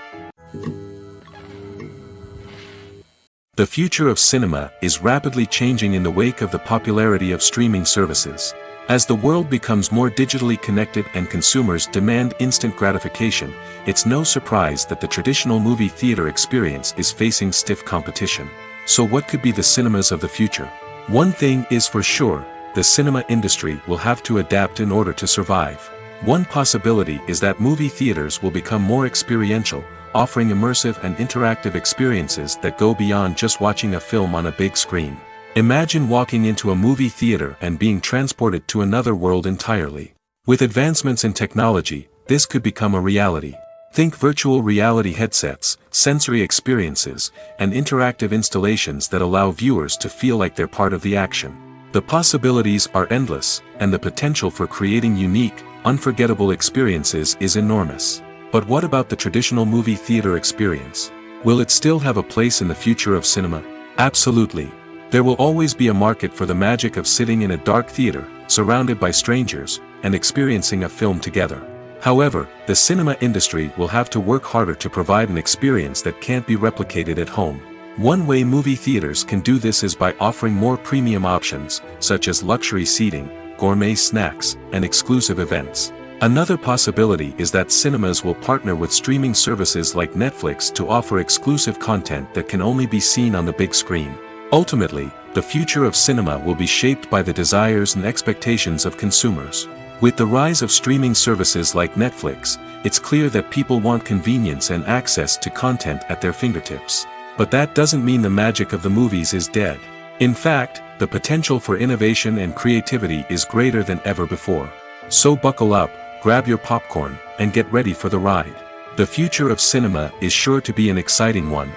The future of cinema is rapidly changing in the wake of the popularity of streaming services. As the world becomes more digitally connected and consumers demand instant gratification, it's no surprise that the traditional movie theater experience is facing stiff competition. So what could be the cinemas of the future? One thing is for sure, the cinema industry will have to adapt in order to survive. One possibility is that movie theaters will become more experiential, offering immersive and interactive experiences that go beyond just watching a film on a big screen. Imagine walking into a movie theater and being transported to another world entirely. With advancements in technology, this could become a reality. Think virtual reality headsets, sensory experiences, and interactive installations that allow viewers to feel like they're part of the action. The possibilities are endless, and the potential for creating unique, unforgettable experiences is enormous. But what about the traditional movie theater experience? Will it still have a place in the future of cinema? Absolutely. There will always be a market for the magic of sitting in a dark theater, surrounded by strangers, and experiencing a film together. However, the cinema industry will have to work harder to provide an experience that can't be replicated at home. One way movie theaters can do this is by offering more premium options, such as luxury seating, gourmet snacks, and exclusive events. Another possibility is that cinemas will partner with streaming services like Netflix to offer exclusive content that can only be seen on the big screen. Ultimately, the future of cinema will be shaped by the desires and expectations of consumers. With the rise of streaming services like Netflix, it's clear that people want convenience and access to content at their fingertips. But that doesn't mean the magic of the movies is dead. In fact, the potential for innovation and creativity is greater than ever before. So buckle up, grab your popcorn, and get ready for the ride. The future of cinema is sure to be an exciting one.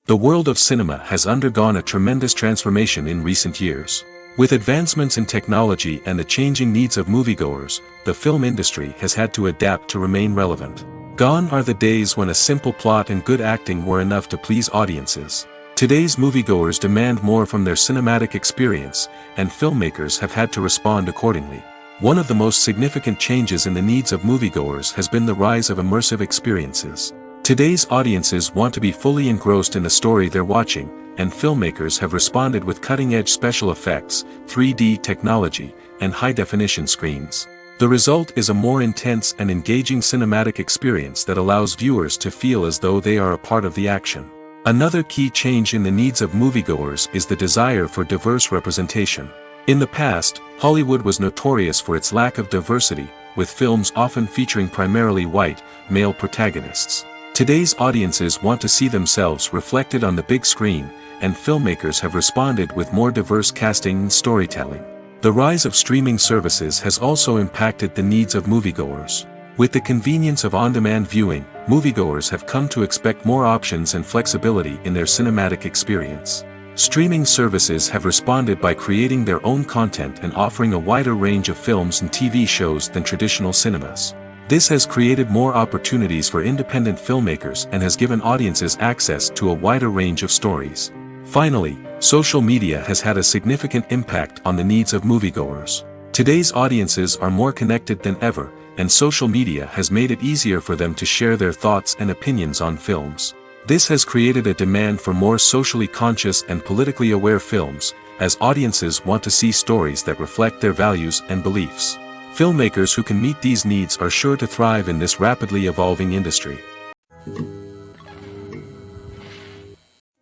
The world of cinema has undergone a tremendous transformation in recent years. With advancements in technology and the changing needs of moviegoers, the film industry has had to adapt to remain relevant. Gone are the days when a simple plot and good acting were enough to please audiences. Today's moviegoers demand more from their cinematic experience, and filmmakers have had to respond accordingly. One of the most significant changes in the needs of moviegoers has been the rise of immersive experiences. Today's audiences want to be fully engrossed in the story they're watching, and filmmakers have responded with cutting-edge special effects, 3D technology, and high-definition screens. The result is a more intense and engaging cinematic experience that allows viewers to feel as though they are a part of the action. Another key change in the needs of moviegoers is the desire for diverse representation. In the past, Hollywood was notorious for its lack of diversity, with films often featuring primarily white, male protagonists. Today's audiences want to see themselves reflected on the big screen, and filmmakers have responded with more diverse casting and storytelling. The rise of streaming services has also impacted the needs of moviegoers. With the convenience of on-demand viewing, moviegoers have come to expect more options and flexibility in their cinematic experience. Streaming services have responded by creating their own content and offering a wider range of films and TV shows than traditional cinemas. This has created more opportunities for independent filmmakers and has given audiences access to a wider range of stories. Finally, social media has had a significant impact on the needs of moviegoers. Today's audiences are more connected than ever, and social media has made it easier for them to share their thoughts and opinions on films. This has created a demand for more socially conscious and politically aware films, as audiences want to see stories that reflect their values and beliefs. Filmmakers who can meet these needs are sure to thrive in this rapidly evolving industry.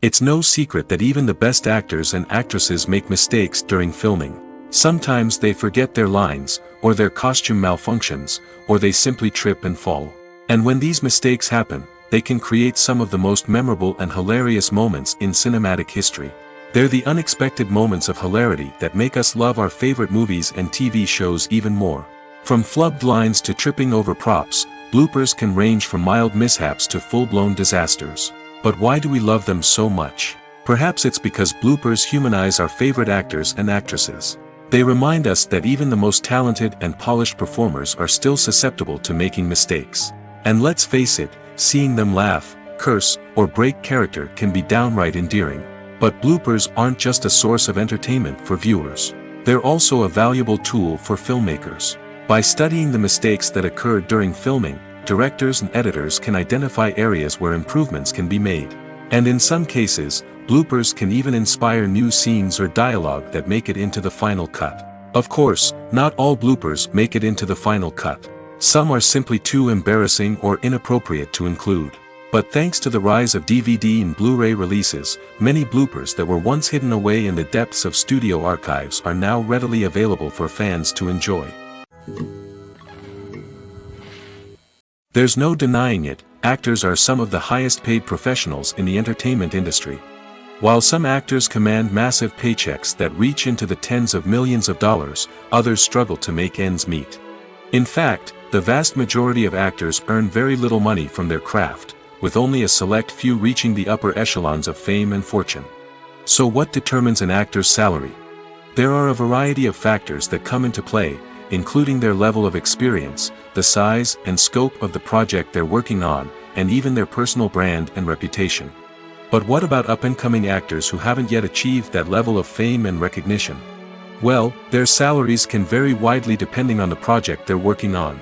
It's no secret that even the best actors and actresses make mistakes during filming. Sometimes they forget their lines, or their costume malfunctions, or they simply trip and fall. And when these mistakes happen, they can create some of the most memorable and hilarious moments in cinematic history. They're the unexpected moments of hilarity that make us love our favorite movies and TV shows even more. From flubbed lines to tripping over props, bloopers can range from mild mishaps to full-blown disasters. But why do we love them so much? Perhaps it's because bloopers humanize our favorite actors and actresses. They remind us that even the most talented and polished performers are still susceptible to making mistakes. And let's face it, seeing them laugh, curse, or break character can be downright endearing. But bloopers aren't just a source of entertainment for viewers. They're also a valuable tool for filmmakers. By studying the mistakes that occurred during filming, directors and editors can identify areas where improvements can be made. And in some cases, bloopers can even inspire new scenes or dialogue that make it into the final cut. Of course, not all bloopers make it into the final cut. Some are simply too embarrassing or inappropriate to include. But thanks to the rise of DVD and Blu-ray releases, many bloopers that were once hidden away in the depths of studio archives are now readily available for fans to enjoy. There's no denying it, actors are some of the highest paid professionals in the entertainment industry. While some actors command massive paychecks that reach into the tens of millions of dollars, others struggle to make ends meet. In fact, the vast majority of actors earn very little money from their craft, with only a select few reaching the upper echelons of fame and fortune. So what determines an actor's salary? There are a variety of factors that come into play, including their level of experience, the size and scope of the project they're working on, and even their personal brand and reputation. But what about up-and-coming actors who haven't yet achieved that level of fame and recognition? Well, their salaries can vary widely depending on the project they're working on.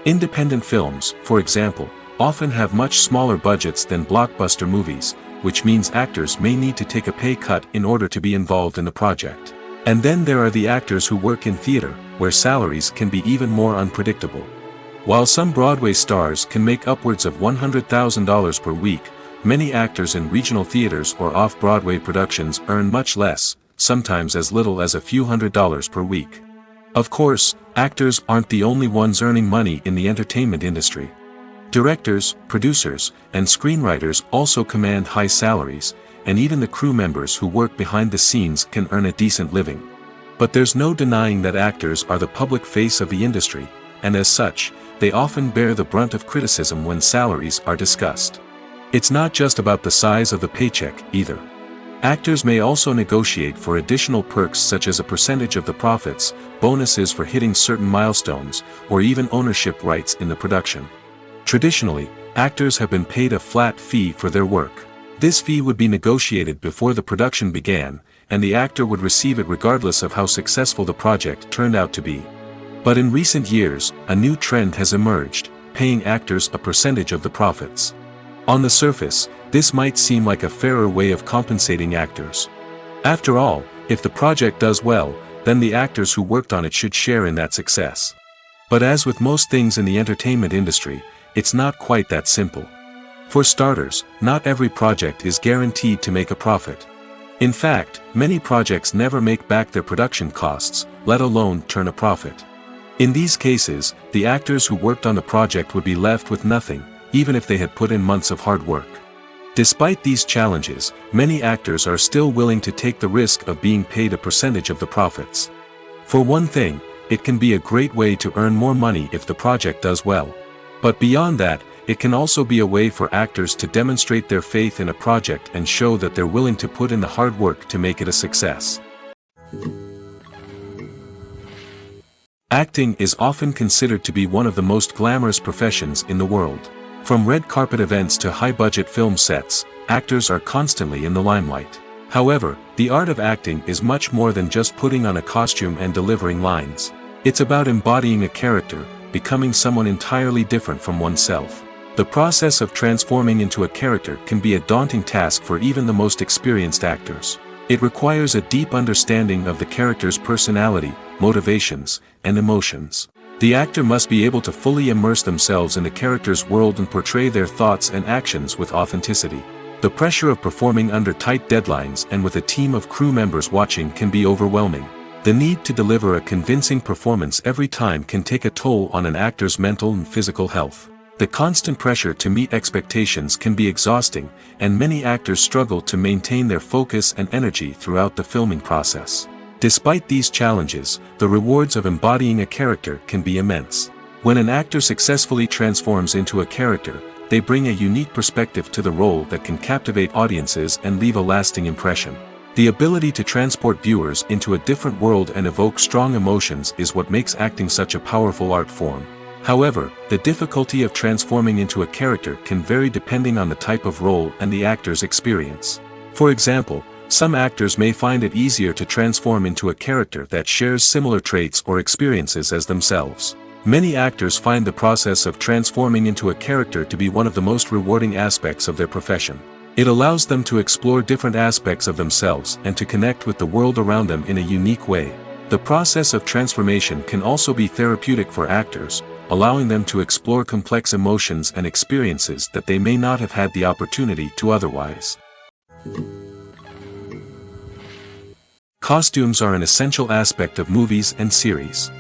Independent films, for example, often have much smaller budgets than blockbuster movies, which means actors may need to take a pay cut in order to be involved in the project. And then there are the actors who work in theater, where salaries can be even more unpredictable. While some Broadway stars can make upwards of $100,000 per week, many actors in regional theaters or off-Broadway productions earn much less, sometimes as little as a few $100s per week. Of course, actors aren't the only ones earning money in the entertainment industry. Directors, producers, and screenwriters also command high salaries, and even the crew members who work behind the scenes can earn a decent living. But there's no denying that actors are the public face of the industry, and as such, they often bear the brunt of criticism when salaries are discussed. It's not just about the size of the paycheck, either. Actors may also negotiate for additional perks such as a percentage of the profits, bonuses for hitting certain milestones, or even ownership rights in the production. Traditionally, actors have been paid a flat fee for their work. This fee would be negotiated before the production began, and the actor would receive it regardless of how successful the project turned out to be. But in recent years, a new trend has emerged, paying actors a percentage of the profits. On the surface, this might seem like a fairer way of compensating actors. After all, if the project does well, then the actors who worked on it should share in that success. But as with most things in the entertainment industry, it's not quite that simple. For starters, not every project is guaranteed to make a profit. In fact, many projects never make back their production costs, let alone turn a profit. In these cases, the actors who worked on the project would be left with nothing, even if they had put in months of hard work. Despite these challenges, many actors are still willing to take the risk of being paid a percentage of the profits. For one thing, it can be a great way to earn more money if the project does well. But beyond that, it can also be a way for actors to demonstrate their faith in a project and show that they're willing to put in the hard work to make it a success. Acting is often considered to be one of the most glamorous professions in the world. From red carpet events to high-budget film sets, actors are constantly in the limelight. However, the art of acting is much more than just putting on a costume and delivering lines. It's about embodying a character, becoming someone entirely different from oneself. The process of transforming into a character can be a daunting task for even the most experienced actors. It requires a deep understanding of the character's personality, motivations, and emotions. The actor must be able to fully immerse themselves in the character's world and portray their thoughts and actions with authenticity. The pressure of performing under tight deadlines and with a team of crew members watching can be overwhelming. The need to deliver a convincing performance every time can take a toll on an actor's mental and physical health. The constant pressure to meet expectations can be exhausting, and many actors struggle to maintain their focus and energy throughout the filming process. Despite these challenges, the rewards of embodying a character can be immense. When an actor successfully transforms into a character, they bring a unique perspective to the role that can captivate audiences and leave a lasting impression. The ability to transport viewers into a different world and evoke strong emotions is what makes acting such a powerful art form. However, the difficulty of transforming into a character can vary depending on the type of role and the actor's experience. For example, some actors may find it easier to transform into a character that shares similar traits or experiences as themselves. Many actors find the process of transforming into a character to be one of the most rewarding aspects of their profession. It allows them to explore different aspects of themselves and to connect with the world around them in a unique way. The process of transformation can also be therapeutic for actors, allowing them to explore complex emotions and experiences that they may not have had the opportunity to otherwise. Costumes are an essential aspect of movies and series.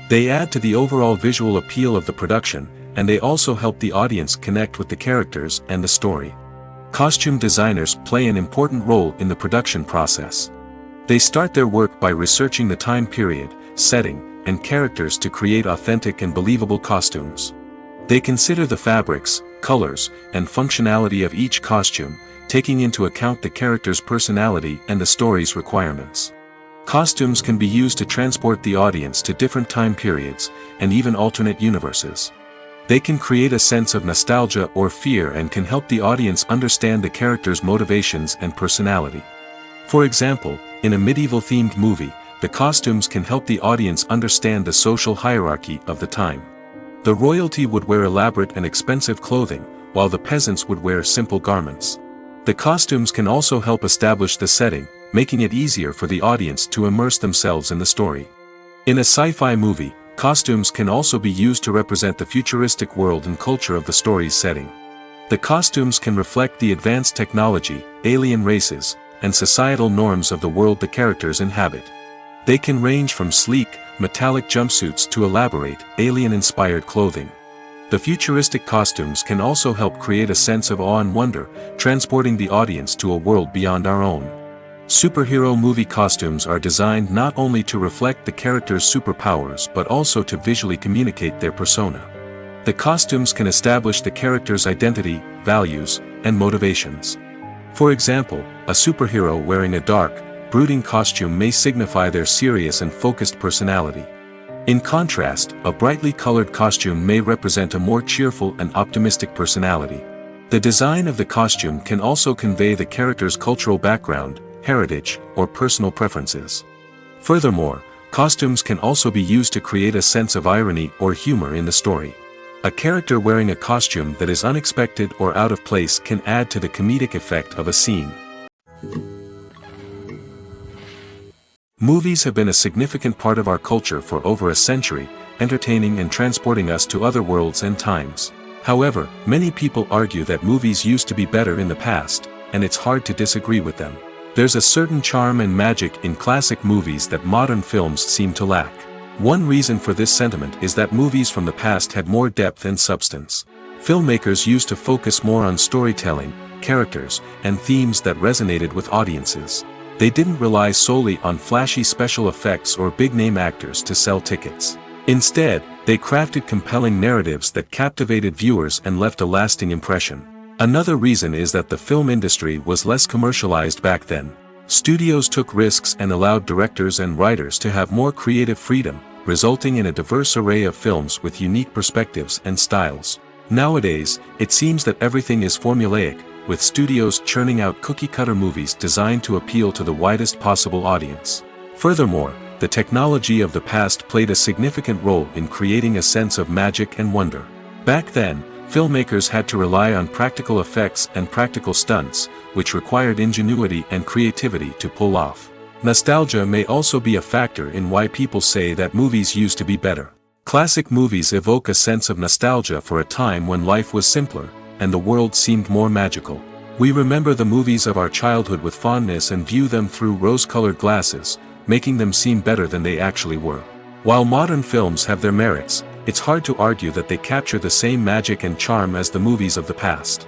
They add to the overall visual appeal of the production, and they also help the audience connect with the characters and the story. Costume designers play an important role in the production process. They start their work by researching the time period, setting, and characters to create authentic and believable costumes. They consider the fabrics, colors, and functionality of each costume, taking into account the character's personality and the story's requirements. Costumes can be used to transport the audience to different time periods, and even alternate universes. They can create a sense of nostalgia or fear and can help the audience understand the character's motivations and personality. For example, in a medieval-themed movie, the costumes can help the audience understand the social hierarchy of the time. The royalty would wear elaborate and expensive clothing, while the peasants would wear simple garments. The costumes can also help establish the setting, making it easier for the audience to immerse themselves in the story. In a sci-fi movie, costumes can also be used to represent the futuristic world and culture of the story's setting. The costumes can reflect the advanced technology, alien races, and societal norms of the world the characters inhabit. They can range from sleek, metallic jumpsuits to elaborate, alien-inspired clothing. The futuristic costumes can also help create a sense of awe and wonder, transporting the audience to a world beyond our own. Superhero movie costumes are designed not only to reflect the character's superpowers but also to visually communicate their persona. The costumes can establish the character's identity, values, and motivations. For example, a superhero wearing a dark, brooding costume may signify their serious and focused personality. In contrast, a brightly colored costume may represent a more cheerful and optimistic personality. The design of the costume can also convey the character's cultural background, heritage, or personal preferences. Furthermore, costumes can also be used to create a sense of irony or humor in the story. A character wearing a costume that is unexpected or out of place can add to the comedic effect of a scene. Movies have been a significant part of our culture for over a century, entertaining and transporting us to other worlds and times. However, many people argue that movies used to be better in the past, and it's hard to disagree with them. There's a certain charm and magic in classic movies that modern films seem to lack. One reason for this sentiment is that movies from the past had more depth and substance. Filmmakers used to focus more on storytelling, characters, and themes that resonated with audiences. They didn't rely solely on flashy special effects or big-name actors to sell tickets. Instead, they crafted compelling narratives that captivated viewers and left a lasting impression. Another reason is that the film industry was less commercialized back then. Studios took risks and allowed directors and writers to have more creative freedom, resulting in a diverse array of films with unique perspectives and styles. Nowadays, it seems that everything is formulaic, with studios churning out cookie-cutter movies designed to appeal to the widest possible audience. Furthermore, the technology of the past played a significant role in creating a sense of magic and wonder. Back then, filmmakers had to rely on practical effects and practical stunts, which required ingenuity and creativity to pull off. Nostalgia may also be a factor in why people say that movies used to be better. Classic movies evoke a sense of nostalgia for a time when life was simpler, and the world seemed more magical. We remember the movies of our childhood with fondness and view them through rose-colored glasses, making them seem better than they actually were. While modern films have their merits, it's hard to argue that they capture the same magic and charm as the movies of the past.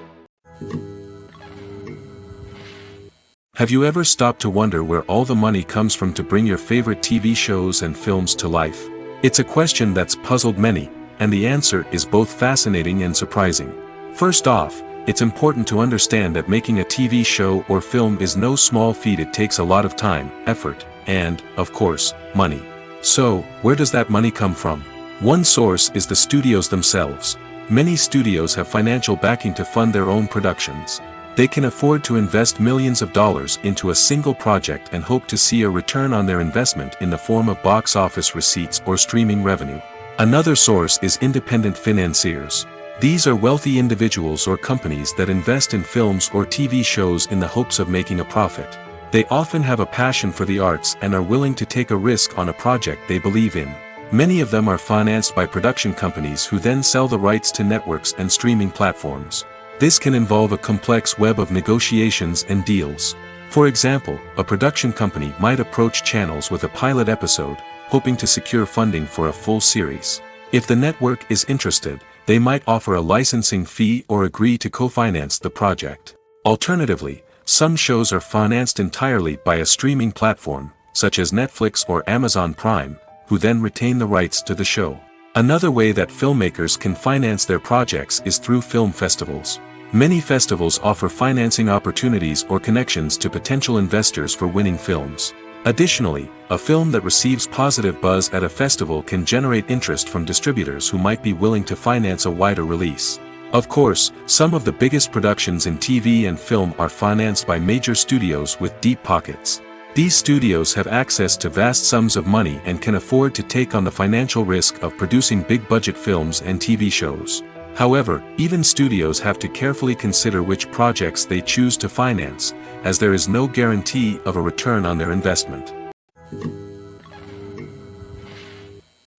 Have you ever stopped to wonder where all the money comes from to bring your favorite TV shows and films to life? It's a question that's puzzled many, and the answer is both fascinating and surprising. First off, it's important to understand that making a TV show or film is no small feat. It takes a lot of time, effort, and, of course, money. So, where does that money come from? One source is the studios themselves. Many studios have financial backing to fund their own productions. They can afford to invest millions of dollars into a single project and hope to see a return on their investment in the form of box office receipts or streaming revenue. Another source is independent financiers. These are wealthy individuals or companies that invest in films or TV shows in the hopes of making a profit. They often have a passion for the arts and are willing to take a risk on a project they believe in. Many of them are financed by production companies who then sell the rights to networks and streaming platforms. This can involve a complex web of negotiations and deals. For example, a production company might approach channels with a pilot episode, hoping to secure funding for a full series. If the network is interested, they might offer a licensing fee or agree to co-finance the project. Alternatively, some shows are financed entirely by a streaming platform, such as Netflix or Amazon Prime, who then retain the rights to the show. Another way that filmmakers can finance their projects is through film festivals. Many festivals offer financing opportunities or connections to potential investors for winning films. Additionally, a film that receives positive buzz at a festival can generate interest from distributors who might be willing to finance a wider release. Of course, some of the biggest productions in TV and film are financed by major studios with deep pockets. These studios have access to vast sums of money and can afford to take on the financial risk of producing big-budget films and TV shows. However, even studios have to carefully consider which projects they choose to finance, as there is no guarantee of a return on their investment.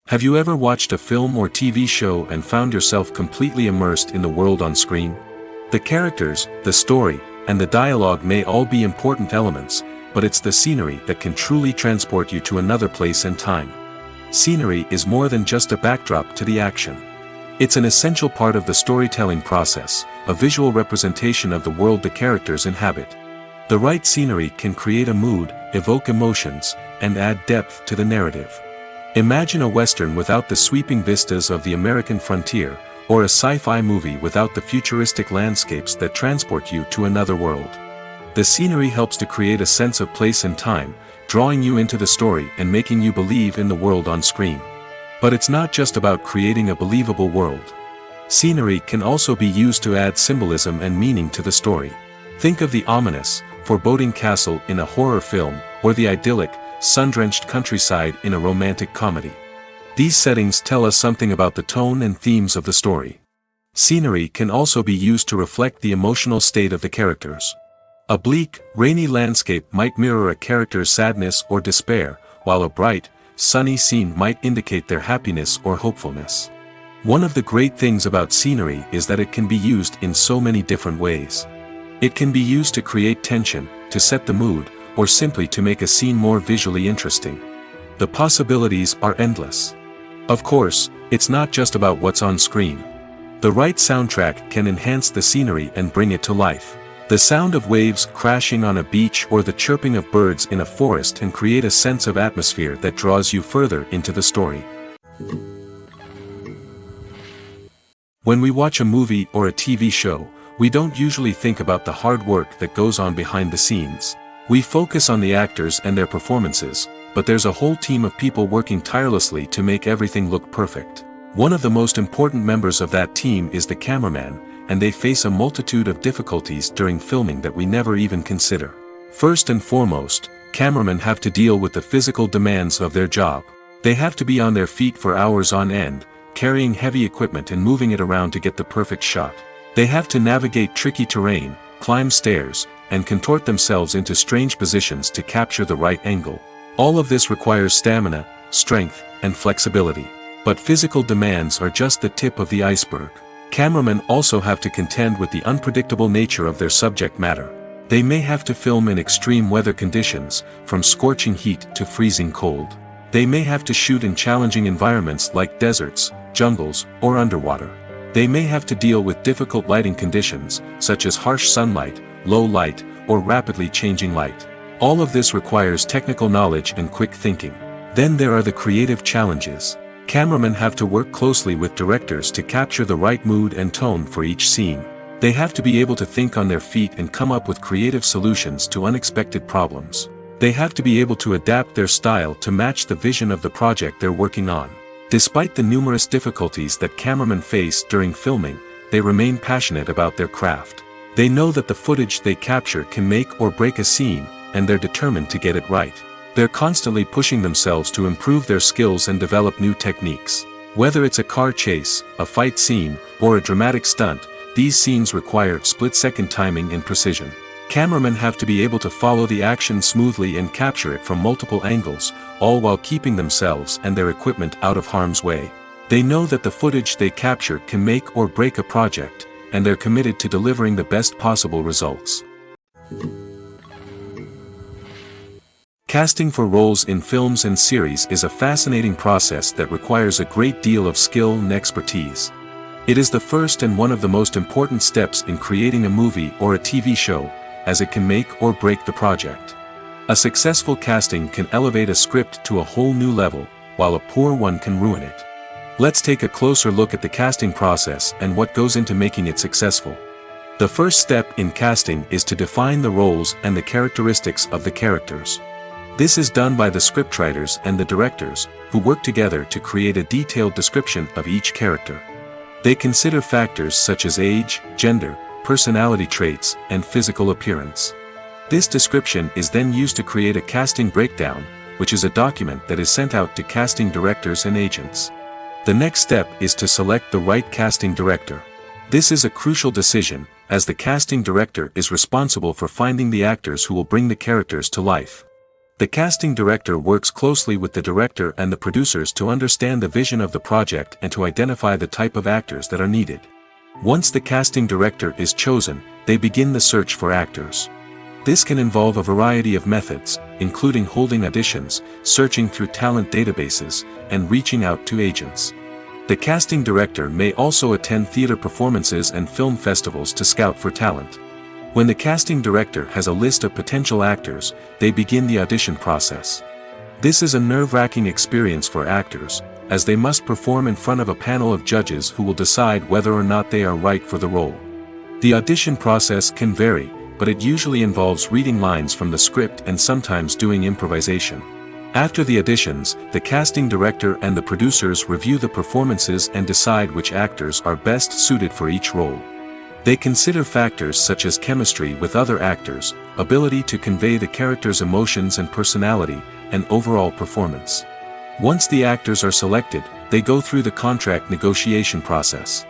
Have you ever watched a film or TV show and found yourself completely immersed in the world on screen? The characters, the story, and the dialogue may all be important elements, but it's the scenery that can truly transport you to another place and time. Scenery is more than just a backdrop to the action. It's an essential part of the storytelling process, a visual representation of the world the characters inhabit. The right scenery can create a mood, evoke emotions, and add depth to the narrative. Imagine a Western without the sweeping vistas of the American frontier, or a sci-fi movie without the futuristic landscapes that transport you to another world. The scenery helps to create a sense of place and time, drawing you into the story and making you believe in the world on screen. But it's not just about creating a believable world. Scenery can also be used to add symbolism and meaning to the story. Think of the ominous, foreboding castle in a horror film, or the idyllic, sun-drenched countryside in a romantic comedy. These settings tell us something about the tone and themes of the story. Scenery can also be used to reflect the emotional state of the characters. A bleak, rainy landscape might mirror a character's sadness or despair, while a bright, sunny scene might indicate their happiness or hopefulness. One of the great things about scenery is that it can be used in so many different ways. It can be used to create tension, to set the mood, or simply to make a scene more visually interesting. The possibilities are endless. Of course, it's not just about what's on screen. The right soundtrack can enhance the scenery and bring it to life. The sound of waves crashing on a beach or the chirping of birds in a forest can create a sense of atmosphere that draws you further into the story. When we watch a movie or a TV show, we don't usually think about the hard work that goes on behind the scenes. We focus on the actors and their performances, but there's a whole team of people working tirelessly to make everything look perfect. One of the most important members of that team is the cameraman, and they face a multitude of difficulties during filming that we never even consider. First and foremost, cameramen have to deal with the physical demands of their job. They have to be on their feet for hours on end, carrying heavy equipment and moving it around to get the perfect shot. They have to navigate tricky terrain, climb stairs, and contort themselves into strange positions to capture the right angle. All of this requires stamina, strength, and flexibility. But physical demands are just the tip of the iceberg. Cameramen also have to contend with the unpredictable nature of their subject matter. They may have to film in extreme weather conditions, from scorching heat to freezing cold. They may have to shoot in challenging environments like deserts, jungles, or underwater. They may have to deal with difficult lighting conditions, such as harsh sunlight, low light, or rapidly changing light. All of this requires technical knowledge and quick thinking. Then there are the creative challenges. Cameramen have to work closely with directors to capture the right mood and tone for each scene. They have to be able to think on their feet and come up with creative solutions to unexpected problems. They have to be able to adapt their style to match the vision of the project they're working on. Despite the numerous difficulties that cameramen face during filming, they remain passionate about their craft. They know that the footage they capture can make or break a scene, and they're determined to get it right. They're constantly pushing themselves to improve their skills and develop new techniques. Whether it's a car chase, a fight scene, or a dramatic stunt, these scenes require split-second timing and precision. Cameramen have to be able to follow the action smoothly and capture it from multiple angles, all while keeping themselves and their equipment out of harm's way. They know that the footage they capture can make or break a project, and they're committed to delivering the best possible results. Casting for roles in films and series is a fascinating process that requires a great deal of skill and expertise. It is the first and one of the most important steps in creating a movie or a TV show, as it can make or break the project. A successful casting can elevate a script to a whole new level, while a poor one can ruin it. Let's take a closer look at the casting process and what goes into making it successful. The first step in casting is to define the roles and the characteristics of the characters. This is done by the scriptwriters and the directors, who work together to create a detailed description of each character. They consider factors such as age, gender, personality traits, and physical appearance. This description is then used to create a casting breakdown, which is a document that is sent out to casting directors and agents. The next step is to select the right casting director. This is a crucial decision, as the casting director is responsible for finding the actors who will bring the characters to life. The casting director works closely with the director and the producers to understand the vision of the project and to identify the type of actors that are needed. Once the casting director is chosen, they begin the search for actors. This can involve a variety of methods, including holding auditions, searching through talent databases, and reaching out to agents. The casting director may also attend theater performances and film festivals to scout for talent. When the casting director has a list of potential actors, they begin the audition process. This is a nerve-wracking experience for actors, as they must perform in front of a panel of judges who will decide whether or not they are right for the role. The audition process can vary, but it usually involves reading lines from the script and sometimes doing improvisation. After the auditions, the casting director and the producers review the performances and decide which actors are best suited for each role. They consider factors such as chemistry with other actors, ability to convey the character's emotions and personality, and overall performance. Once the actors are selected, they go through the contract negotiation process.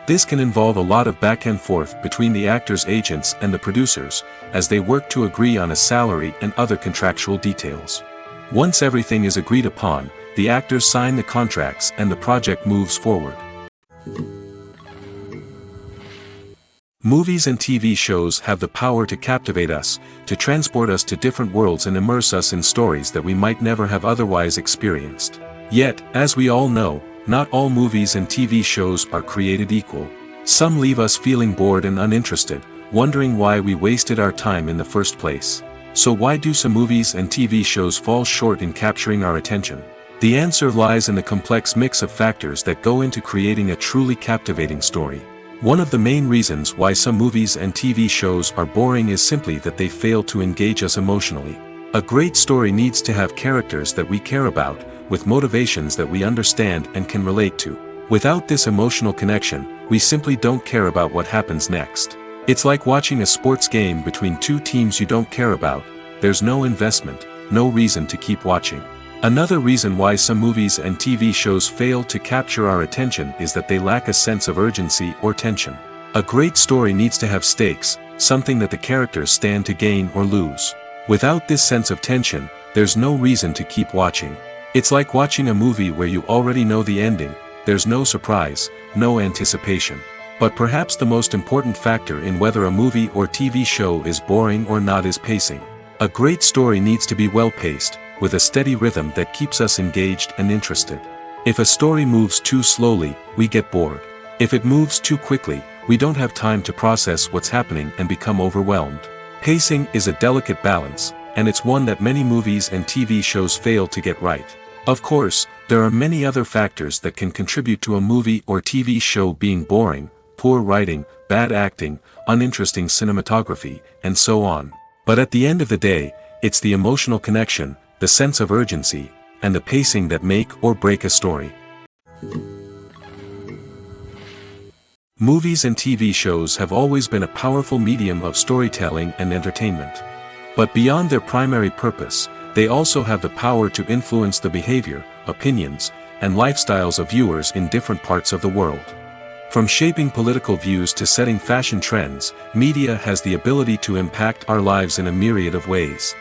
This can involve a lot of back and forth between the actors' agents and the producers, as they work to agree on a salary and other contractual details. Once everything is agreed upon, the actors sign the contracts and the project moves forward. Movies and TV shows have the power to captivate us, to transport us to different worlds and immerse us in stories that we might never have otherwise experienced. Yet, as we all know, not all movies and TV shows are created equal. Some leave us feeling bored and uninterested, wondering why we wasted our time in the first place. So why do some movies and TV shows fall short in capturing our attention? The answer lies in the complex mix of factors that go into creating a truly captivating story. One of the main reasons why some movies and TV shows are boring is simply that they fail to engage us emotionally. A great story needs to have characters that we care about, with motivations that we understand and can relate to. Without this emotional connection, we simply don't care about what happens next. It's like watching a sports game between two teams you don't care about. There's no investment, no reason to keep watching. Another reason why some movies and TV shows fail to capture our attention is that they lack a sense of urgency or tension. A great story needs to have stakes, something that the characters stand to gain or lose. Without this sense of tension, there's no reason to keep watching. It's like watching a movie where you already know the ending. There's no surprise, no anticipation. But perhaps the most important factor in whether a movie or TV show is boring or not is pacing. A great story needs to be well-paced, with a steady rhythm that keeps us engaged and interested. If a story moves too slowly, we get bored. If it moves too quickly, we don't have time to process what's happening and become overwhelmed. Pacing is a delicate balance, and it's one that many movies and TV shows fail to get right. Of course, there are many other factors that can contribute to a movie or TV show being boring: poor writing, bad acting, uninteresting cinematography, and so on. But at the end of the day, it's the emotional connection, the sense of urgency, and the pacing that make or break a story. Movies and TV shows have always been a powerful medium of storytelling and entertainment. But beyond their primary purpose, they also have the power to influence the behavior, opinions, and lifestyles of viewers in different parts of the world. From shaping political views to setting fashion trends, media has the ability to impact our lives in a myriad of ways.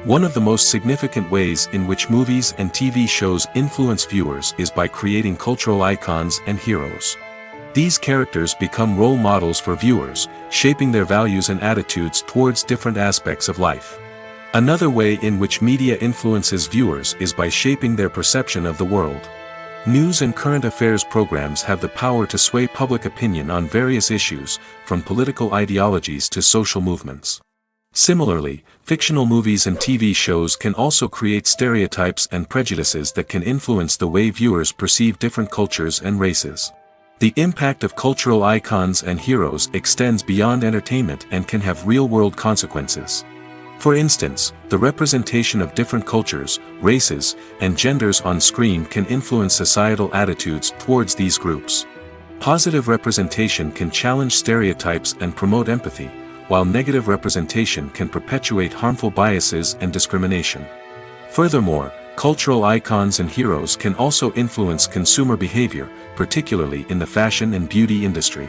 One of the most significant ways in which movies and TV shows influence viewers is by creating cultural icons and heroes. These characters become role models for viewers, shaping their values and attitudes towards different aspects of life. Another way in which media influences viewers is by shaping their perception of the world. News and current affairs programs have the power to sway public opinion on various issues, from political ideologies to social movements. Similarly, fictional movies and TV shows can also create stereotypes and prejudices that can influence the way viewers perceive different cultures and races. The impact of cultural icons and heroes extends beyond entertainment and can have real-world consequences. For instance, the representation of different cultures, races, and genders on screen can influence societal attitudes towards these groups. Positive representation can challenge stereotypes and promote empathy, while negative representation can perpetuate harmful biases and discrimination. Furthermore, cultural icons and heroes can also influence consumer behavior, particularly in the fashion and beauty industry.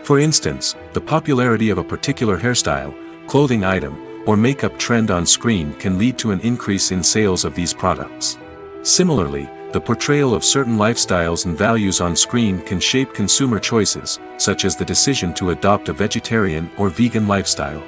For instance, the popularity of a particular hairstyle, clothing item, or makeup trend on screen can lead to an increase in sales of these products. Similarly, the portrayal of certain lifestyles and values on screen can shape consumer choices, such as the decision to adopt a vegetarian or vegan lifestyle.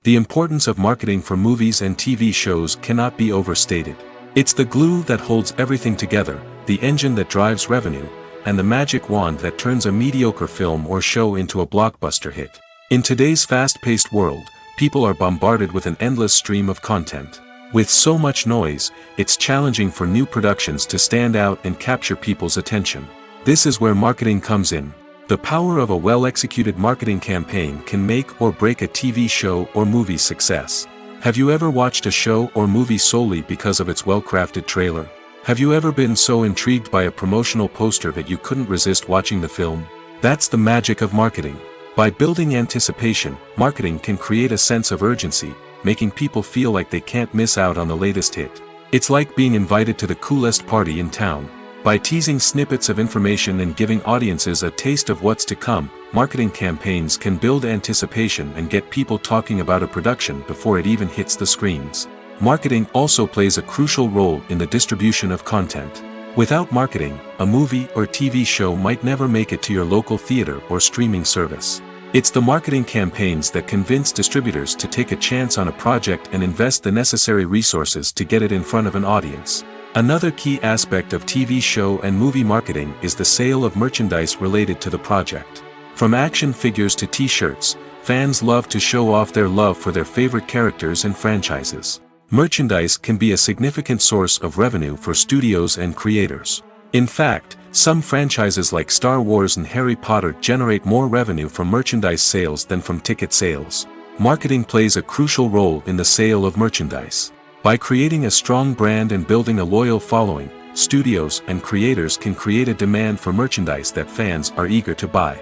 The importance of marketing for movies and TV shows cannot be overstated. It's the glue that holds everything together, the engine that drives revenue, and the magic wand that turns a mediocre film or show into a blockbuster hit. In today's fast-paced world, people are bombarded with an endless stream of content. With so much noise, it's challenging for new productions to stand out and capture people's attention. This is where marketing comes in. The power of a well-executed marketing campaign can make or break a TV show or movie's success. Have you ever watched a show or movie solely because of its well-crafted trailer? Have you ever been so intrigued by a promotional poster that you couldn't resist watching the film? That's the magic of marketing. By building anticipation, marketing can create a sense of urgency, making people feel like they can't miss out on the latest hit. It's like being invited to the coolest party in town. By teasing snippets of information and giving audiences a taste of what's to come, marketing campaigns can build anticipation and get people talking about a production before it even hits the screens. Marketing also plays a crucial role in the distribution of content. Without marketing, a movie or TV show might never make it to your local theater or streaming service. It's the marketing campaigns that convince distributors to take a chance on a project and invest the necessary resources to get it in front of an audience. Another key aspect of TV show and movie marketing is the sale of merchandise related to the project. From action figures to t-shirts, fans love to show off their love for their favorite characters and franchises. Merchandise can be a significant source of revenue for studios and creators. In fact, some franchises like Star Wars and Harry Potter generate more revenue from merchandise sales than from ticket sales. Marketing plays a crucial role in the sale of merchandise. By creating a strong brand and building a loyal following, studios and creators can create a demand for merchandise that fans are eager to buy.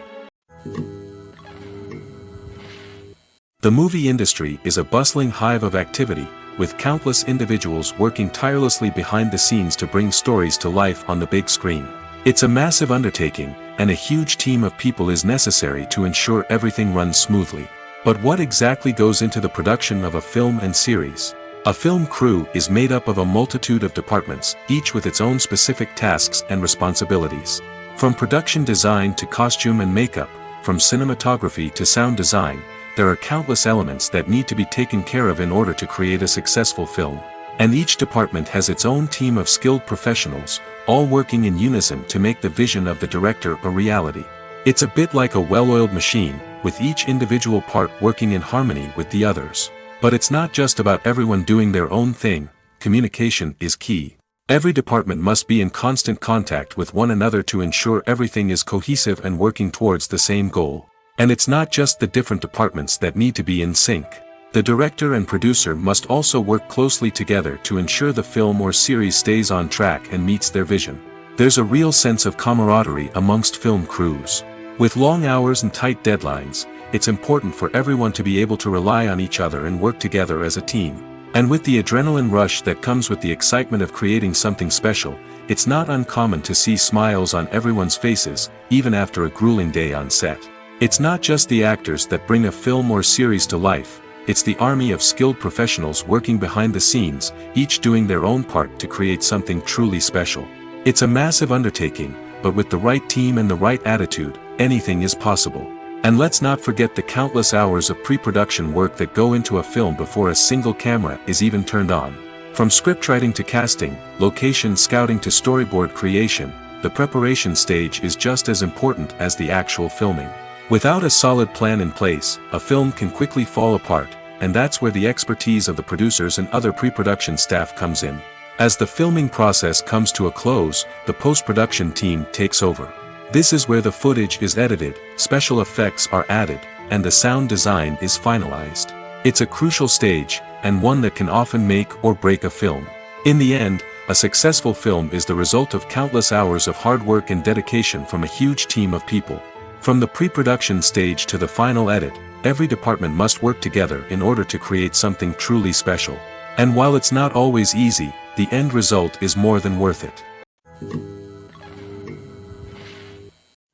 The movie industry is a bustling hive of activity, with countless individuals working tirelessly behind the scenes to bring stories to life on the big screen. It's a massive undertaking, and a huge team of people is necessary to ensure everything runs smoothly. But what exactly goes into the production of a film and series? A film crew is made up of a multitude of departments, each with its own specific tasks and responsibilities. From production design to costume and makeup, from cinematography to sound design, there are countless elements that need to be taken care of in order to create a successful film. And each department has its own team of skilled professionals, all working in unison to make the vision of the director a reality. It's a bit like a well-oiled machine, with each individual part working in harmony with the others. But it's not just about everyone doing their own thing. Communication is key. Every department must be in constant contact with one another to ensure everything is cohesive and working towards the same goal. And it's not just the different departments that need to be in sync. The director and producer must also work closely together to ensure the film or series stays on track and meets their vision. There's a real sense of camaraderie amongst film crews. With long hours and tight deadlines, it's important for everyone to be able to rely on each other and work together as a team. And with the adrenaline rush that comes with the excitement of creating something special, it's not uncommon to see smiles on everyone's faces, even after a grueling day on set. It's not just the actors that bring a film or series to life, it's the army of skilled professionals working behind the scenes, each doing their own part to create something truly special. It's a massive undertaking, but with the right team and the right attitude, anything is possible. And let's not forget the countless hours of pre-production work that go into a film before a single camera is even turned on. From scriptwriting to casting, location scouting to storyboard creation, the preparation stage is just as important as the actual filming. Without a solid plan in place, a film can quickly fall apart, and that's where the expertise of the producers and other pre-production staff comes in. As the filming process comes to a close, the post-production team takes over. This is where the footage is edited, special effects are added, and the sound design is finalized. It's a crucial stage, and one that can often make or break a film. In the end, a successful film is the result of countless hours of hard work and dedication from a huge team of people. From the pre-production stage to the final edit, every department must work together in order to create something truly special. And while it's not always easy, the end result is more than worth it.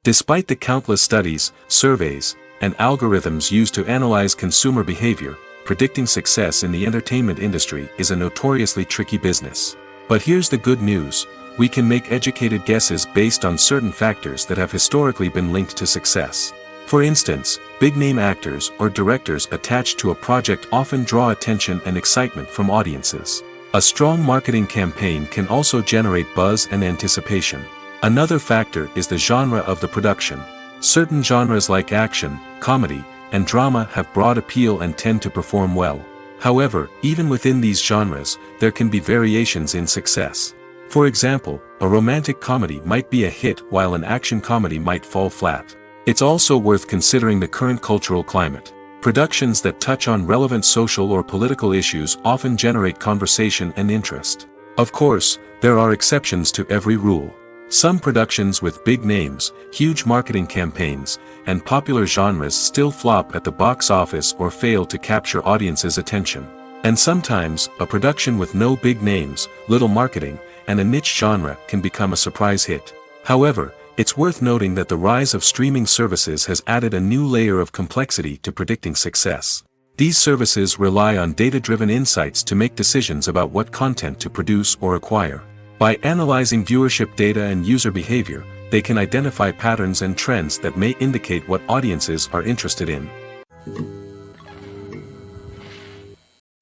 Despite the countless studies, surveys, and algorithms used to analyze consumer behavior, predicting success in the entertainment industry is a notoriously tricky business. But here's the good news: we can make educated guesses based on certain factors that have historically been linked to success. For instance, big-name actors or directors attached to a project often draw attention and excitement from audiences. A strong marketing campaign can also generate buzz and anticipation. Another factor is the genre of the production. Certain genres like action, comedy, and drama have broad appeal and tend to perform well. However, even within these genres, there can be variations in success. For example, a romantic comedy might be a hit while an action comedy might fall flat. It's also worth considering the current cultural climate. Productions that touch on relevant social or political issues often generate conversation and interest. Of course, there are exceptions to every rule. Some productions with big names, huge marketing campaigns, and popular genres still flop at the box office or fail to capture audiences' attention. And sometimes, a production with no big names, little marketing, and a niche genre can become a surprise hit. However, it's worth noting that the rise of streaming services has added a new layer of complexity to predicting success. These services rely on data-driven insights to make decisions about what content to produce or acquire. By analyzing viewership data and user behavior, they can identify patterns and trends that may indicate what audiences are interested in.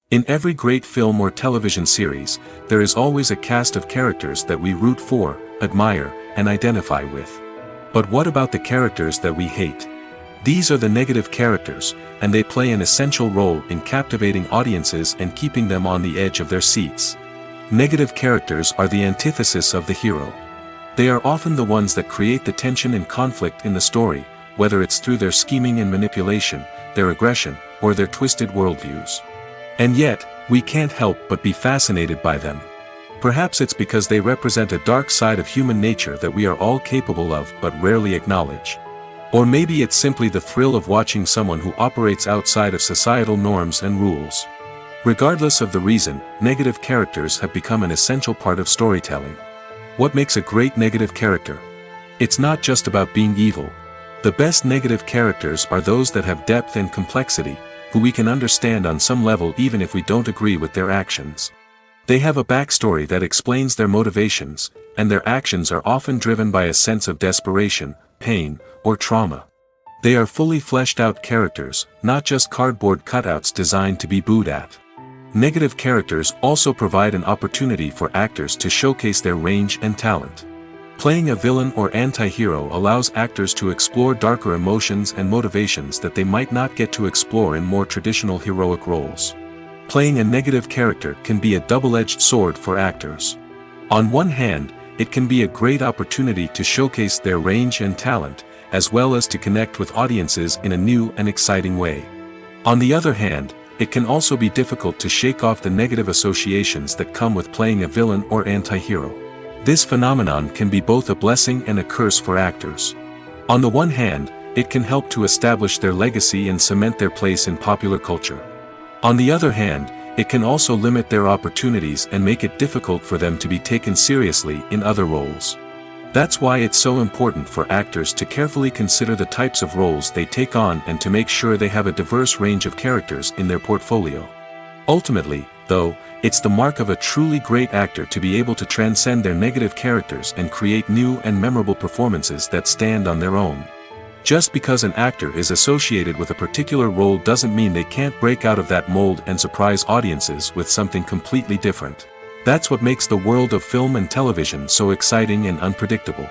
In every great film or television series, there is always a cast of characters that we root for, admire, and identify with. But what about the characters that we hate? These are the negative characters, and they play an essential role in captivating audiences and keeping them on the edge of their seats. Negative characters are the antithesis of the hero. They are often the ones that create the tension and conflict in the story, whether it's through their scheming and manipulation, their aggression, or their twisted worldviews. And yet, we can't help but be fascinated by them. Perhaps it's because they represent a dark side of human nature that we are all capable of but rarely acknowledge. Or maybe it's simply the thrill of watching someone who operates outside of societal norms and rules. Regardless of the reason, negative characters have become an essential part of storytelling. What makes a great negative character? It's not just about being evil. The best negative characters are those that have depth and complexity, who we can understand on some level even if we don't agree with their actions. They have a backstory that explains their motivations, and their actions are often driven by a sense of desperation, pain, or trauma. They are fully fleshed out characters, not just cardboard cutouts designed to be booed at. Negative characters also provide an opportunity for actors to showcase their range and talent. Playing a villain or anti-hero allows actors to explore darker emotions and motivations that they might not get to explore in more traditional heroic roles. Playing a negative character can be a double-edged sword for actors. On one hand, it can be a great opportunity to showcase their range and talent, as well as to connect with audiences in a new and exciting way. On the other hand, it can also be difficult to shake off the negative associations that come with playing a villain or anti-hero. This phenomenon can be both a blessing and a curse for actors. On the one hand, it can help to establish their legacy and cement their place in popular culture. On the other hand, it can also limit their opportunities and make it difficult for them to be taken seriously in other roles. That's why it's so important for actors to carefully consider the types of roles they take on and to make sure they have a diverse range of characters in their portfolio. Ultimately, though, it's the mark of a truly great actor to be able to transcend their negative characters and create new and memorable performances that stand on their own. Just because an actor is associated with a particular role doesn't mean they can't break out of that mold and surprise audiences with something completely different. That's what makes the world of film and television so exciting and unpredictable.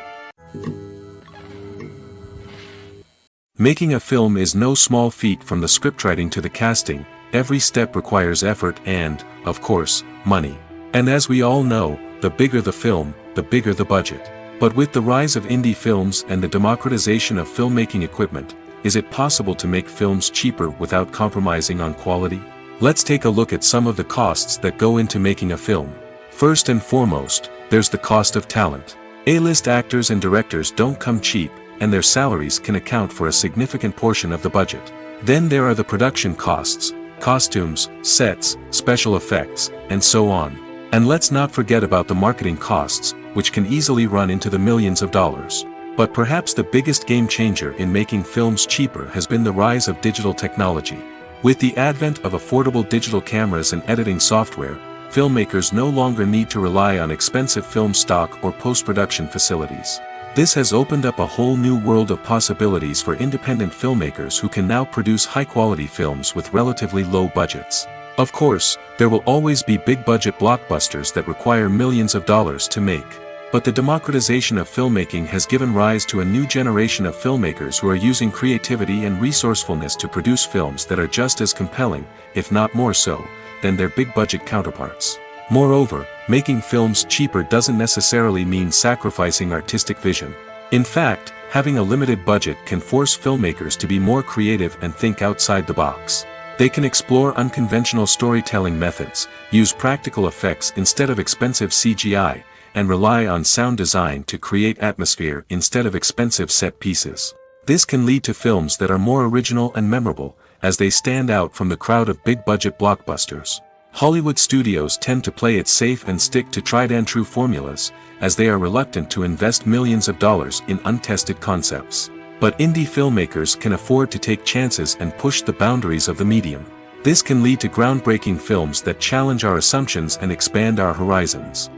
Making a film is no small feat. From the scriptwriting to the casting, every step requires effort and, of course, money. And as we all know, the bigger the film, the bigger the budget. But with the rise of indie films and the democratization of filmmaking equipment, is it possible to make films cheaper without compromising on quality? Let's take a look at some of the costs that go into making a film. First and foremost, there's the cost of talent. A-list actors and directors don't come cheap, and their salaries can account for a significant portion of the budget. Then there are the production costs, costumes, sets, special effects, and so on. And let's not forget about the marketing costs, which can easily run into the millions of dollars. But perhaps the biggest game changer in making films cheaper has been the rise of digital technology. With the advent of affordable digital cameras and editing software, filmmakers no longer need to rely on expensive film stock or post-production facilities. This has opened up a whole new world of possibilities for independent filmmakers who can now produce high-quality films with relatively low budgets. Of course, there will always be big-budget blockbusters that require millions of dollars to make. But the democratization of filmmaking has given rise to a new generation of filmmakers who are using creativity and resourcefulness to produce films that are just as compelling, if not more so, than their big-budget counterparts. Moreover, making films cheaper doesn't necessarily mean sacrificing artistic vision. In fact, having a limited budget can force filmmakers to be more creative and think outside the box. They can explore unconventional storytelling methods, use practical effects instead of expensive CGI, and rely on sound design to create atmosphere instead of expensive set pieces. This can lead to films that are more original and memorable, as they stand out from the crowd of big-budget blockbusters. Hollywood studios tend to play it safe and stick to tried-and-true formulas, as they are reluctant to invest millions of dollars in untested concepts. But indie filmmakers can afford to take chances and push the boundaries of the medium. This can lead to groundbreaking films that challenge our assumptions and expand our horizons.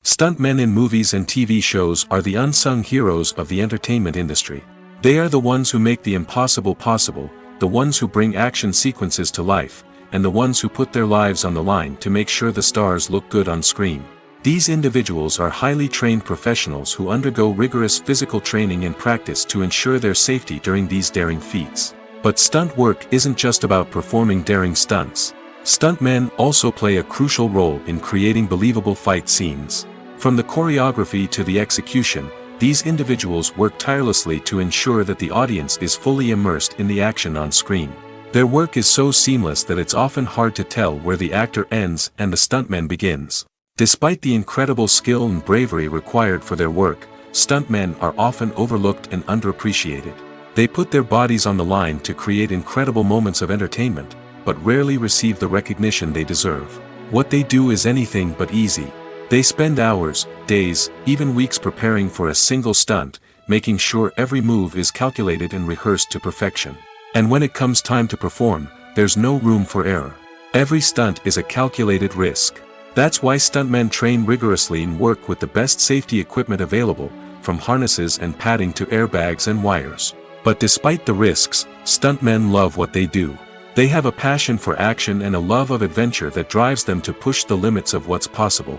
Stuntmen in movies and TV shows are the unsung heroes of the entertainment industry. They are the ones who make the impossible possible, the ones who bring action sequences to life, and the ones who put their lives on the line to make sure the stars look good on screen. These individuals are highly trained professionals who undergo rigorous physical training and practice to ensure their safety during these daring feats. But stunt work isn't just about performing daring stunts. Stuntmen also play a crucial role in creating believable fight scenes. From the choreography to the execution, these individuals work tirelessly to ensure that the audience is fully immersed in the action on screen. Their work is so seamless that it's often hard to tell where the actor ends and the stuntman begins. Despite the incredible skill and bravery required for their work, stuntmen are often overlooked and underappreciated. They put their bodies on the line to create incredible moments of entertainment, but rarely receive the recognition they deserve. What they do is anything but easy. They spend hours, days, even weeks preparing for a single stunt, making sure every move is calculated and rehearsed to perfection. And when it comes time to perform, there's no room for error. Every stunt is a calculated risk. That's why stuntmen train rigorously and work with the best safety equipment available, from harnesses and padding to airbags and wires. But despite the risks, stuntmen love what they do. They have a passion for action and a love of adventure that drives them to push the limits of what's possible.